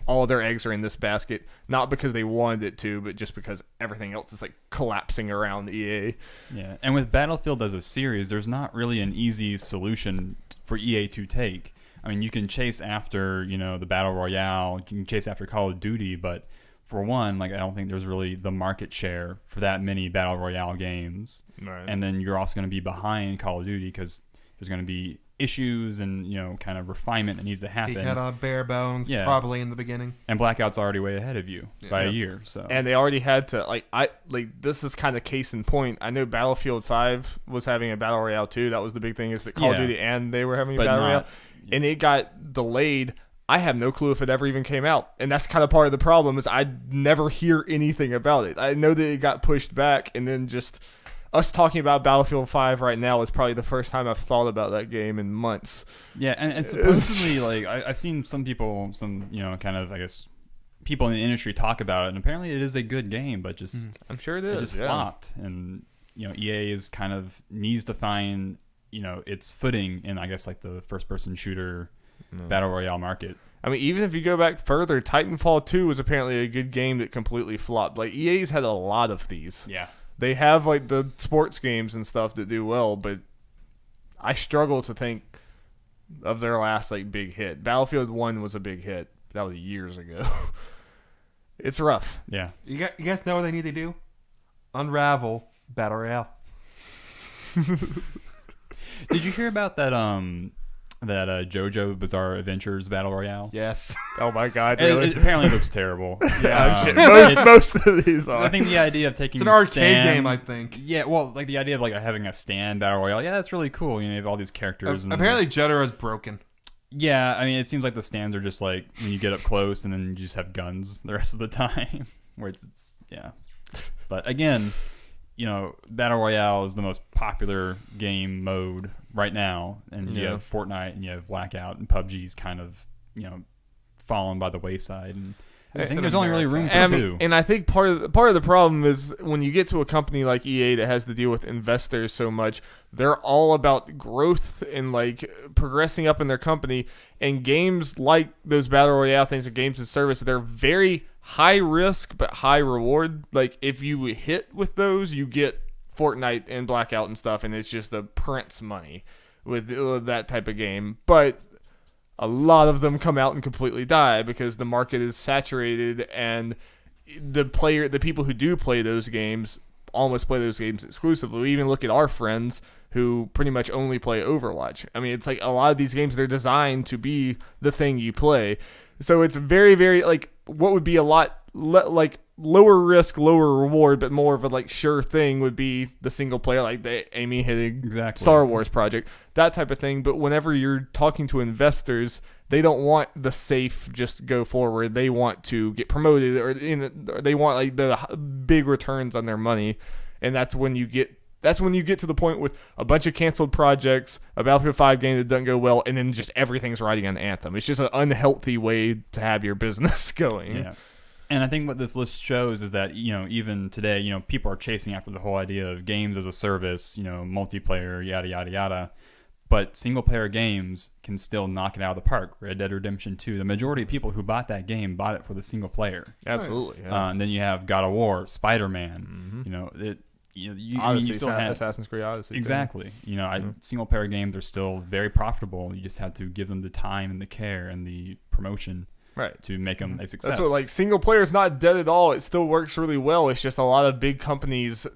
all their eggs are in this basket, not because they wanted it to, but just because everything else is like collapsing around EA. Yeah, and with Battlefield as a series, there's not really an easy solution for EA to take. I mean, you can chase after, the Battle Royale, you can chase after Call of Duty, but for one, like, I don't think there's really the market share for that many Battle Royale games. Right. And then you're also going to be behind Call of Duty because there's going to be issues and, kind of refinement that needs to happen. He had on bare bones, probably in the beginning. And Blackout's already way ahead of you by a year. So. And they already had to, this is kind of case in point. I know Battlefield 5 was having a Battle Royale too. That was the big thing, is that Call of Duty and they were having a Battle Royale. And it got delayed. I have no clue if it ever even came out. And that's kind of part of the problem, is I never hear anything about it. I know that it got pushed back, and then just us talking about Battlefield 5 right now is probably the first time I've thought about that game in months. Yeah, and supposedly, I've seen some people, kind of, I guess, people in the industry talk about it, and apparently it is a good game, but just... I'm sure it is. It just flopped. And, EA is kind of needs to find, its footing in, I guess, like the first-person shooter Battle Royale market. I mean, even if you go back further, Titanfall 2 was apparently a good game that completely flopped. Like, EA's had a lot of these. Yeah. They have, like, the sports games and stuff that do well, but I struggle to think of their last, like, big hit. Battlefield 1 was a big hit. That was years ago. It's rough. Yeah. You guys know what they need to do? Unravel Battle Royale. Did you hear about that, JoJo Bizarre Adventures Battle Royale? Yes. Oh my God! Really? It apparently looks terrible. Most of these are. I think the idea of taking it's an arcade game. I think. Yeah, well, like the idea of having a stand Battle Royale. Yeah, that's really cool. You have all these characters. Apparently, Jetta is broken. Yeah, I mean, it seems like the stands are just like when you get up close, and then you just have guns the rest of the time. Where it's yeah. But again, Battle Royale is the most popular game mode right now, and you have Fortnite and you have Blackout, and PUBG's kind of fallen by the wayside, and I think there's only really room for two. And I think part of the problem is when you get to a company like EA that has to deal with investors so much, they're all about growth and like progressing up in their company, and games like those Battle Royale things and games as service, they're very high risk but high reward. Like if you hit with those, you get Fortnite and Blackout and stuff, and it's just a prince money with that type of game. But a lot of them come out and completely die because the market is saturated, and the people who do play those games almost play those games exclusively. We even look at our friends who pretty much only play Overwatch. I mean, it's like a lot of these games, they're designed to be the thing you play. So it's very, very, like, what would be a lot, like, lower risk, lower reward, but more of a, like, sure thing would be the single player, like the Amy Hennig Star Wars project, that type of thing. But whenever you're talking to investors, they don't want the safe just go forward. They want to get promoted, or they want, like, the big returns on their money. And that's when you get to the point with a bunch of canceled projects, a Battlefield 5 game that doesn't go well, and then just everything's riding on Anthem. It's just an unhealthy way to have your business going. Yeah. And I think what this list shows is that, even today, people are chasing after the whole idea of games as a service, multiplayer, yada, yada, yada. But single-player games can still knock it out of the park. Red Dead Redemption 2, the majority of people who bought that game bought it for the single player. Absolutely. Yeah. And then you have God of War, Spider-Man, Odyssey, you still have Assassin's Creed Odyssey. Exactly. Single player games are still very profitable. You just have to give them the time and the care and the promotion to make them a success. That's what, like, single player is not dead at all. It still works really well. It's just a lot of big companies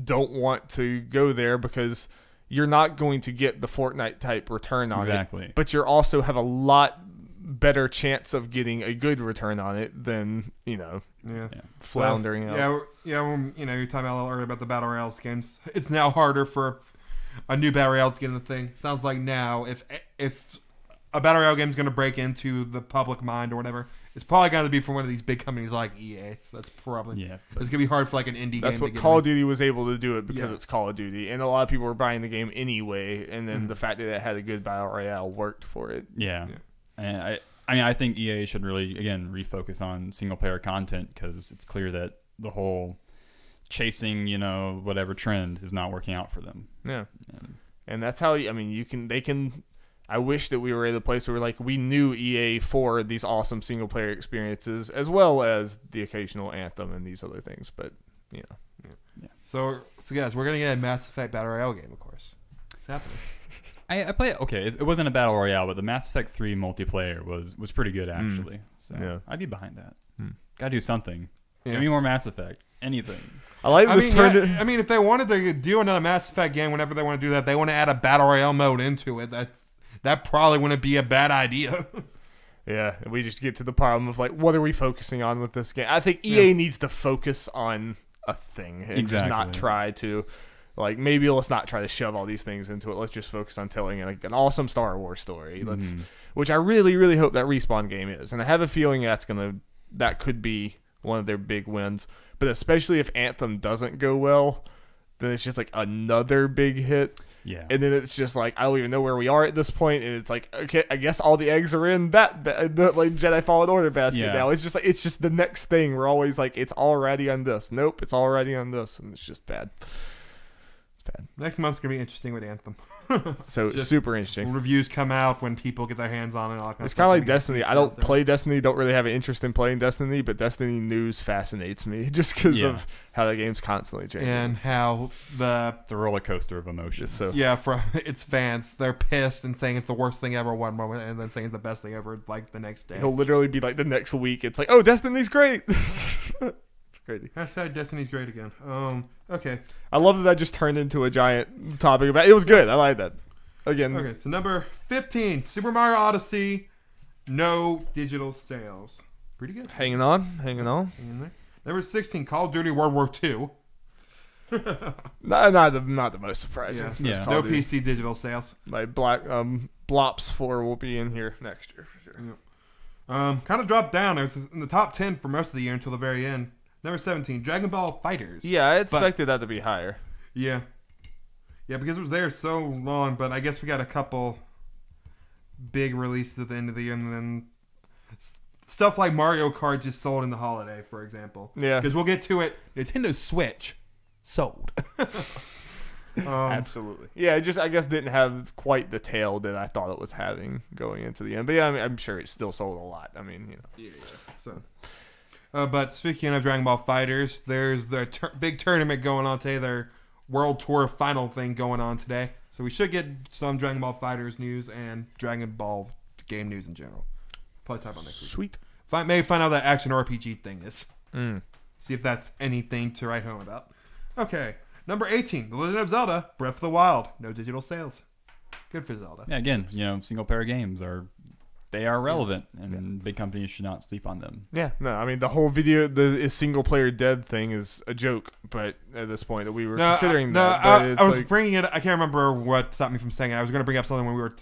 don't want to go there because you're not going to get the Fortnite type return on it. But you also have a lot better chance of getting a good return on it than, floundering out. When, you're talking about a little earlier about the Battle Royale games. It's now harder for a new Battle Royale to get in the thing. Sounds like now, if a Battle Royale game is going to break into the public mind or whatever, it's probably going to be from one of these big companies like EA. So that's probably it's going to be hard for like an indie game. That's what Call of Duty was able to do it because it's Call of Duty, and a lot of people were buying the game anyway. And then the fact that it had a good Battle Royale worked for it. Yeah. And I think EA should really again refocus on single player content because it's clear that the whole chasing whatever trend is not working out for them. Yeah. And that's how they can. I wish that we were at a place where we knew EA for these awesome single player experiences as well as the occasional Anthem and these other things. But So guys, we're gonna get a Mass Effect Battle Royale game, of course. It's happening. I play it. Okay, it wasn't a battle royale, but the Mass Effect 3 multiplayer was pretty good actually. So I'd be behind that. Gotta do something. Give me more Mass Effect. Anything. I like this I mean, if they wanted to do another Mass Effect game, whenever they want to do that, they want to add a battle royale mode into it. That probably wouldn't be a bad idea. Yeah, we just get to the problem of like, what are we focusing on with this game? I think EA needs to focus on a thing and just not try to, like, maybe let's not try to shove all these things into it. Let's just focus on telling like an awesome Star Wars story. Which I really, really hope that Respawn game is, and I have a feeling that could be one of their big wins. But especially if Anthem doesn't go well, then it's just like another big hit. Yeah. And then it's just like, I don't even know where we are at this point. And it's like, okay, I guess all the eggs are in that like Jedi Fallen Order basket now. It's just the next thing. We're always like, it's already on this. Nope, it's already on this. And it's just bad. It's bad. Next month's going to be interesting with Anthem. So super interesting. Reviews come out when people get their hands on it. And all it's kind of like Destiny. I don't play Destiny. Don't really have an interest in playing Destiny, but Destiny news fascinates me just because of how the game's constantly changing and how the roller coaster of emotions. So. Yeah, from its fans, they're pissed and saying it's the worst thing ever one moment, and then saying it's the best thing ever like the next day. He'll literally be like the next week. It's like, oh, Destiny's great. It's crazy. Hashtag Destiny's great again. Okay. I love that just turned into a giant topic about it. Was good. I like that. Again. Okay, so number 15, Super Mario Odyssey, no digital sales. Pretty good. Hanging on. Number 16, Call of Duty World War II. not the most surprising. Yeah. No PC digital sales. Like Blops 4 will be in here next year for sure. Kind of dropped down. It was in the top 10 for most of the year until the very end. Number 17, Dragon Ball Fighters. Yeah, I expected that to be higher. Yeah. Yeah, because it was there so long, but I guess we got a couple big releases at the end of the year, and then stuff like Mario Kart just sold in the holiday, for example. Yeah. Because we'll get to it. Nintendo Switch sold. Absolutely. Yeah, it just, I guess, didn't have quite the tail that I thought it was having going into the end. But yeah, I mean, I'm sure it still sold a lot. I mean, you know. Yeah. So. But speaking of Dragon Ball Fighters, there's the big tournament going on today. Their World Tour final thing going on today. So we should get some Dragon Ball Fighters news and Dragon Ball game news in general. Probably talk about next week. Sweet. Maybe find out that action RPG thing is. See if that's anything to write home about. Okay. Number 18, The Legend of Zelda, Breath of the Wild. No digital sales. Good for Zelda. Yeah, again, single player games are relevant, and big companies should not sleep on them. Yeah, no, I mean, the whole the single player dead thing is a joke, but at this point that we were considering that. I was bringing it, I can't remember what stopped me from saying it. I was going to bring up something when we were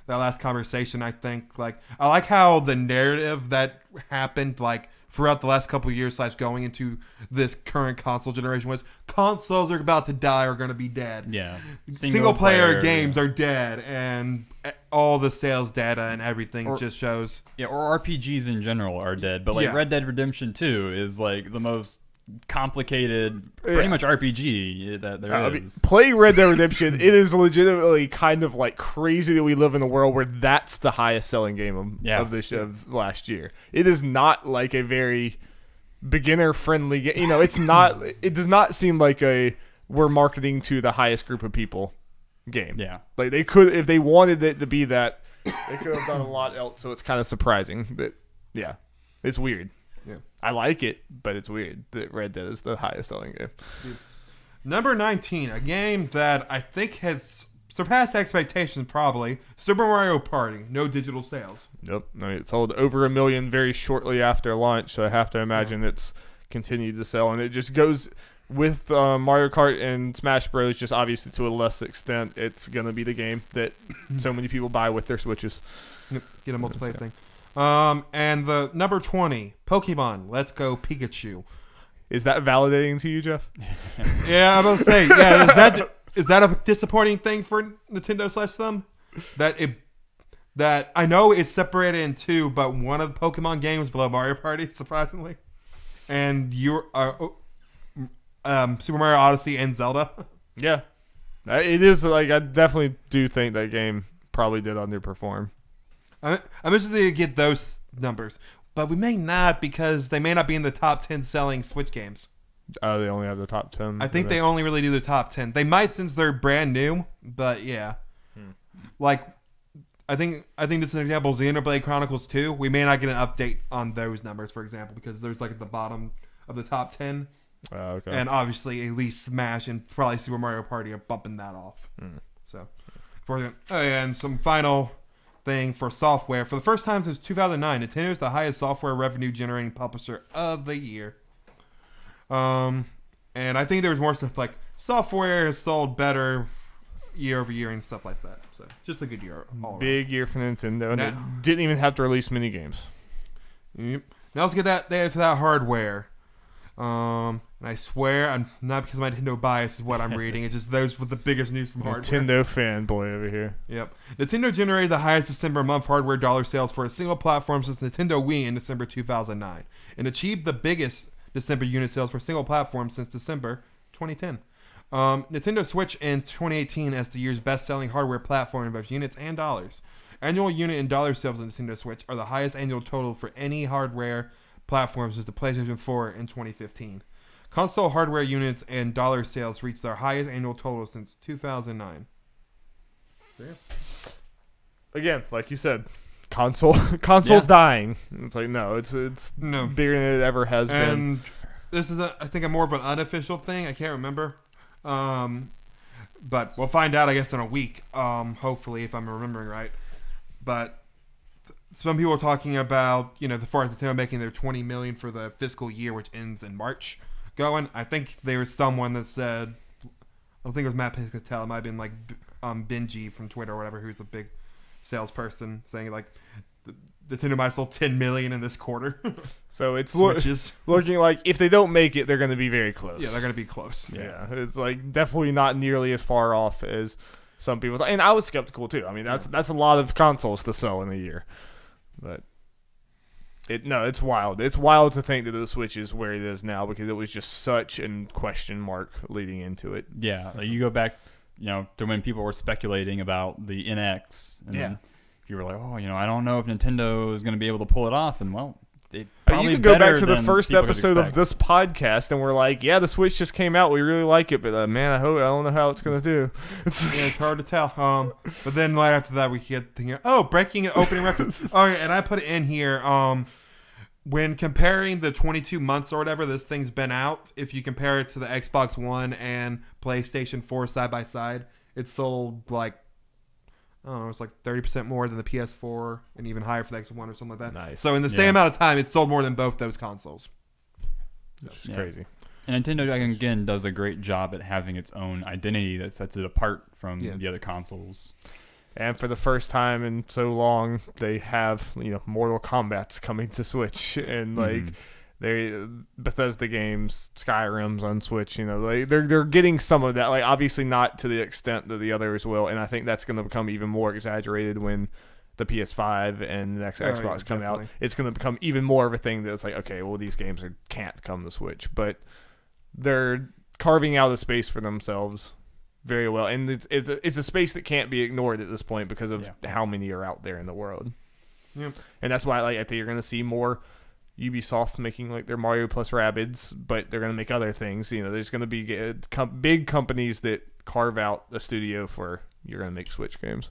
that last conversation, I think. Like, I like how the narrative that happened, like, throughout the last couple of years / going into this current console generation was consoles are about to die or going to be dead. Yeah. Single player games are dead, and all the sales data and everything just shows. Yeah, or RPGs in general are dead. But like Red Dead Redemption 2 is like the most complicated, pretty much RPG that there is. I mean, playing Red Dead Redemption, it is legitimately kind of like crazy that we live in a world where that's the highest selling game of last year. It is not like a very beginner friendly game. You know, it's not. It does not seem like we're marketing to the highest group of people game. Yeah, like they could, if they wanted it to be that, they could have done a lot else. So it's kind of surprising that it's weird. Yeah. I like it, but it's weird that Red Dead is the highest selling game. Number 19, a game that I think has surpassed expectations probably, Super Mario Party, no digital sales. Nope. I mean, it sold over 1 million very shortly after launch, so I have to imagine it's continued to sell. And it just goes with Mario Kart and Smash Bros, just obviously to a less extent. It's going to be the game that so many people buy with their Switches. Yep. Get a multiplayer thing. And the number 20, Pokemon, Let's Go Pikachu. Is that validating to you, Jeff? Yeah, I'm gonna say, yeah. Is that a disappointing thing for Nintendo / them? That I know it's separated in two, but one of the Pokemon games below Mario Party, surprisingly, and you're Super Mario Odyssey and Zelda. Yeah, it is. Like, I definitely do think that game probably did underperform. I'm interested to get those numbers, but we may not because they may not be in the top 10 selling Switch games. Oh, they only have the top 10? I think they only really do the top 10. They might since they're brand new, but yeah. like, I think this is an example is the Xenoblade Chronicles 2. We may not get an update on those numbers, for example, because there's like at the bottom of the top 10. Okay. And obviously, at least Smash and probably Super Mario Party are bumping that off. So, and some final thing for software. For the first time since 2009, Nintendo is the highest software revenue generating publisher of the year. And I think there was more stuff like software is sold better year over year and stuff like that. So, just a good year all around. Big year for Nintendo. And it didn't even have to release mini games. Yep. Now let's get to that hardware. And I swear, I'm not because of my Nintendo bias is what I'm reading. It's just those with the biggest news from hardware. Nintendo fanboy over here. Yep. Nintendo generated the highest December month hardware dollar sales for a single platform since Nintendo Wii in December 2009, and achieved the biggest December unit sales for a single platform since December 2010. Nintendo Switch ends 2018 as the year's best-selling hardware platform in both units and dollars. Annual unit and dollar sales of Nintendo Switch are the highest annual total for any hardware platforms since the PlayStation 4 in 2015. Console hardware units and dollar sales reached their highest annual total since 2009. So, yeah. Again, like you said, console's dying. It's like no, it's no bigger than it ever has been. And this is I think more of an unofficial thing. I can't remember. But we'll find out I guess in a week. Hopefully if I'm remembering right. But some people are talking about, the Forza Nintendo making their $20 million for the fiscal year, which ends in March. Going, I think there was someone that said, I don't think it was Matt Piscatella, it might have been like Benji from Twitter or whatever, who's a big salesperson, saying like Nintendo might sold $10 million in this quarter. So it's looking like if they don't make it, they're going to be very close. Yeah, they're going to be close. Yeah, it's like definitely not nearly as far off as some people. And I was skeptical too. I mean, that's a lot of consoles to sell in a year. But it's wild. It's wild to think that the Switch is where it is now because it was just such a question mark leading into it. Yeah, like you go back, to when people were speculating about the NX, and you were like, oh, I don't know if Nintendo is going to be able to pull it off, and well, you can go back to the first episode of this podcast, and we're like, yeah, the Switch just came out, we really like it, but man, I don't know how it's going to do. It's hard to tell. But then right after that, we get thinking, breaking and opening records. Oh, yeah, and I put it in here. When comparing the 22 months or whatever this thing's been out, if you compare it to the Xbox One and PlayStation 4 side by side, it sold like, I don't know, it's like 30% more than the PS4 and even higher for the Xbox One or something like that. Nice. So in the same amount of time, it sold more than both those consoles. It's crazy. And Nintendo, again, does a great job at having its own identity that sets it apart from the other consoles. And for the first time in so long, they have Mortal Kombat's coming to Switch, and like Bethesda games, Skyrim's on Switch. They're getting some of that. Like obviously not to the extent that the others will, and I think that's going to become even more exaggerated when the PS5 and the next Xbox come out. It's going to become even more of a thing that's like, okay, well these games can't come to Switch, but they're carving out a space for themselves very well, and it's a space that can't be ignored at this point because of how many are out there in the world. Yep. And that's why I think you're going to see more Ubisoft making like their Mario plus Rabbids, but they're going to make other things. There's going to be big companies that carve out a studio for you're going to make Switch games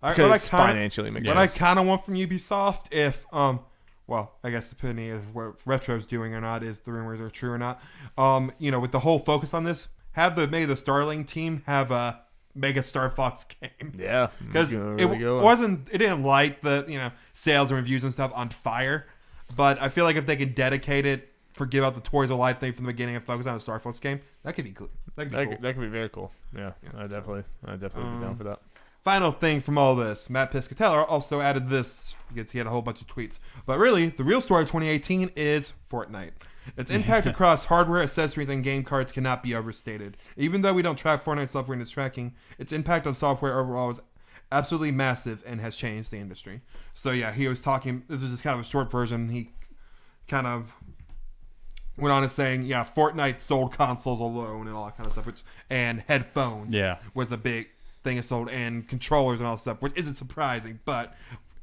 because financially makes sense. What I kind of want from Ubisoft, if well, I guess depending on what Retro's doing or not, is the rumors are true or not. With the whole focus on this. Have maybe the Starling team have a Mega Star Fox game. Yeah, because it didn't light the sales and reviews and stuff on fire, but I feel like if they can dedicate it, forgive out the Toys of Life thing from the beginning and focus on a Star Fox game, that could be cool. That could be very cool. Yeah, I'd definitely be down for that. Final thing from all this, Matt Piscatella also added this because he had a whole bunch of tweets. But really, the real story of 2018 is Fortnite. Its impact across hardware, accessories, and game cards cannot be overstated. Even though we don't track Fortnite software in its tracking, its impact on software overall is absolutely massive and has changed the industry. So yeah, he was talking, this is just kind of a short version. He kind of went on to saying, Fortnite sold consoles alone and all that kind of stuff, and headphones was a big thing it sold, and controllers and all that stuff, which isn't surprising, but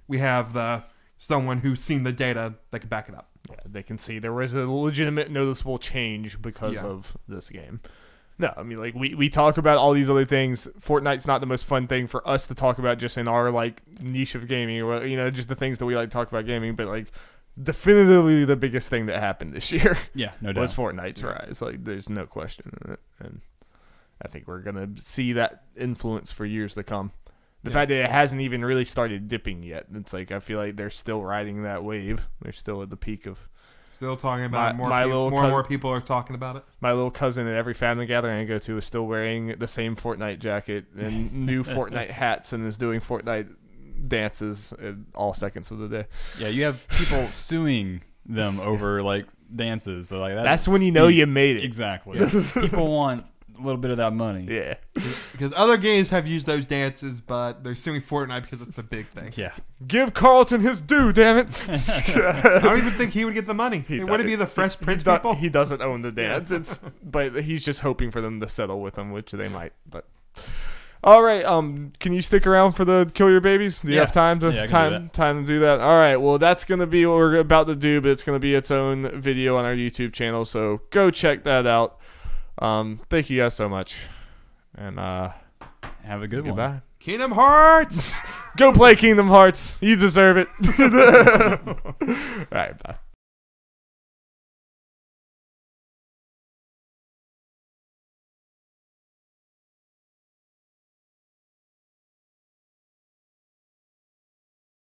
we have someone who's seen the data that can back it up. Yeah, they can see there was a legitimate noticeable change because of this game. No, I mean, like, we talk about all these other things. Fortnite's not the most fun thing for us to talk about just in our, like, niche of gaming, or, you know, just the things that we like to talk about gaming, but, like, definitively the biggest thing that happened this year yeah, no doubt. was Fortnite's rise. Like, there's no question in it. And I think we're going to see that influence for years to come. The fact that it hasn't even really started dipping yet, it's like I feel like they're still riding that wave. They're still at the peak of... Still talking about it. More and more people are talking about it. My little cousin at every family gathering I go to is still wearing the same Fortnite jacket and new Fortnite hats and is doing Fortnite dances at all seconds of the day. Yeah, you have people suing them over like dances. So like that's when you know you made it. Exactly. People want a little bit of that money. Yeah. Because other games have used those dances, but they're suing Fortnite because it's the big thing. Yeah. Give Carlton his due, damn it. I don't even think he would get the money. Would it be the Fresh Prince people? He doesn't own the dance. But he's just hoping for them to settle with him, which they might. But all right, can you stick around for the Kill Your Babies? Do you have time to time to do that? All right, well that's gonna be what we're about to do, but it's gonna be its own video on our YouTube channel, so go check that out. Thank you guys so much, and have a good goodbye. one. Kingdom Hearts. Go play Kingdom Hearts. You deserve it. All right, bye.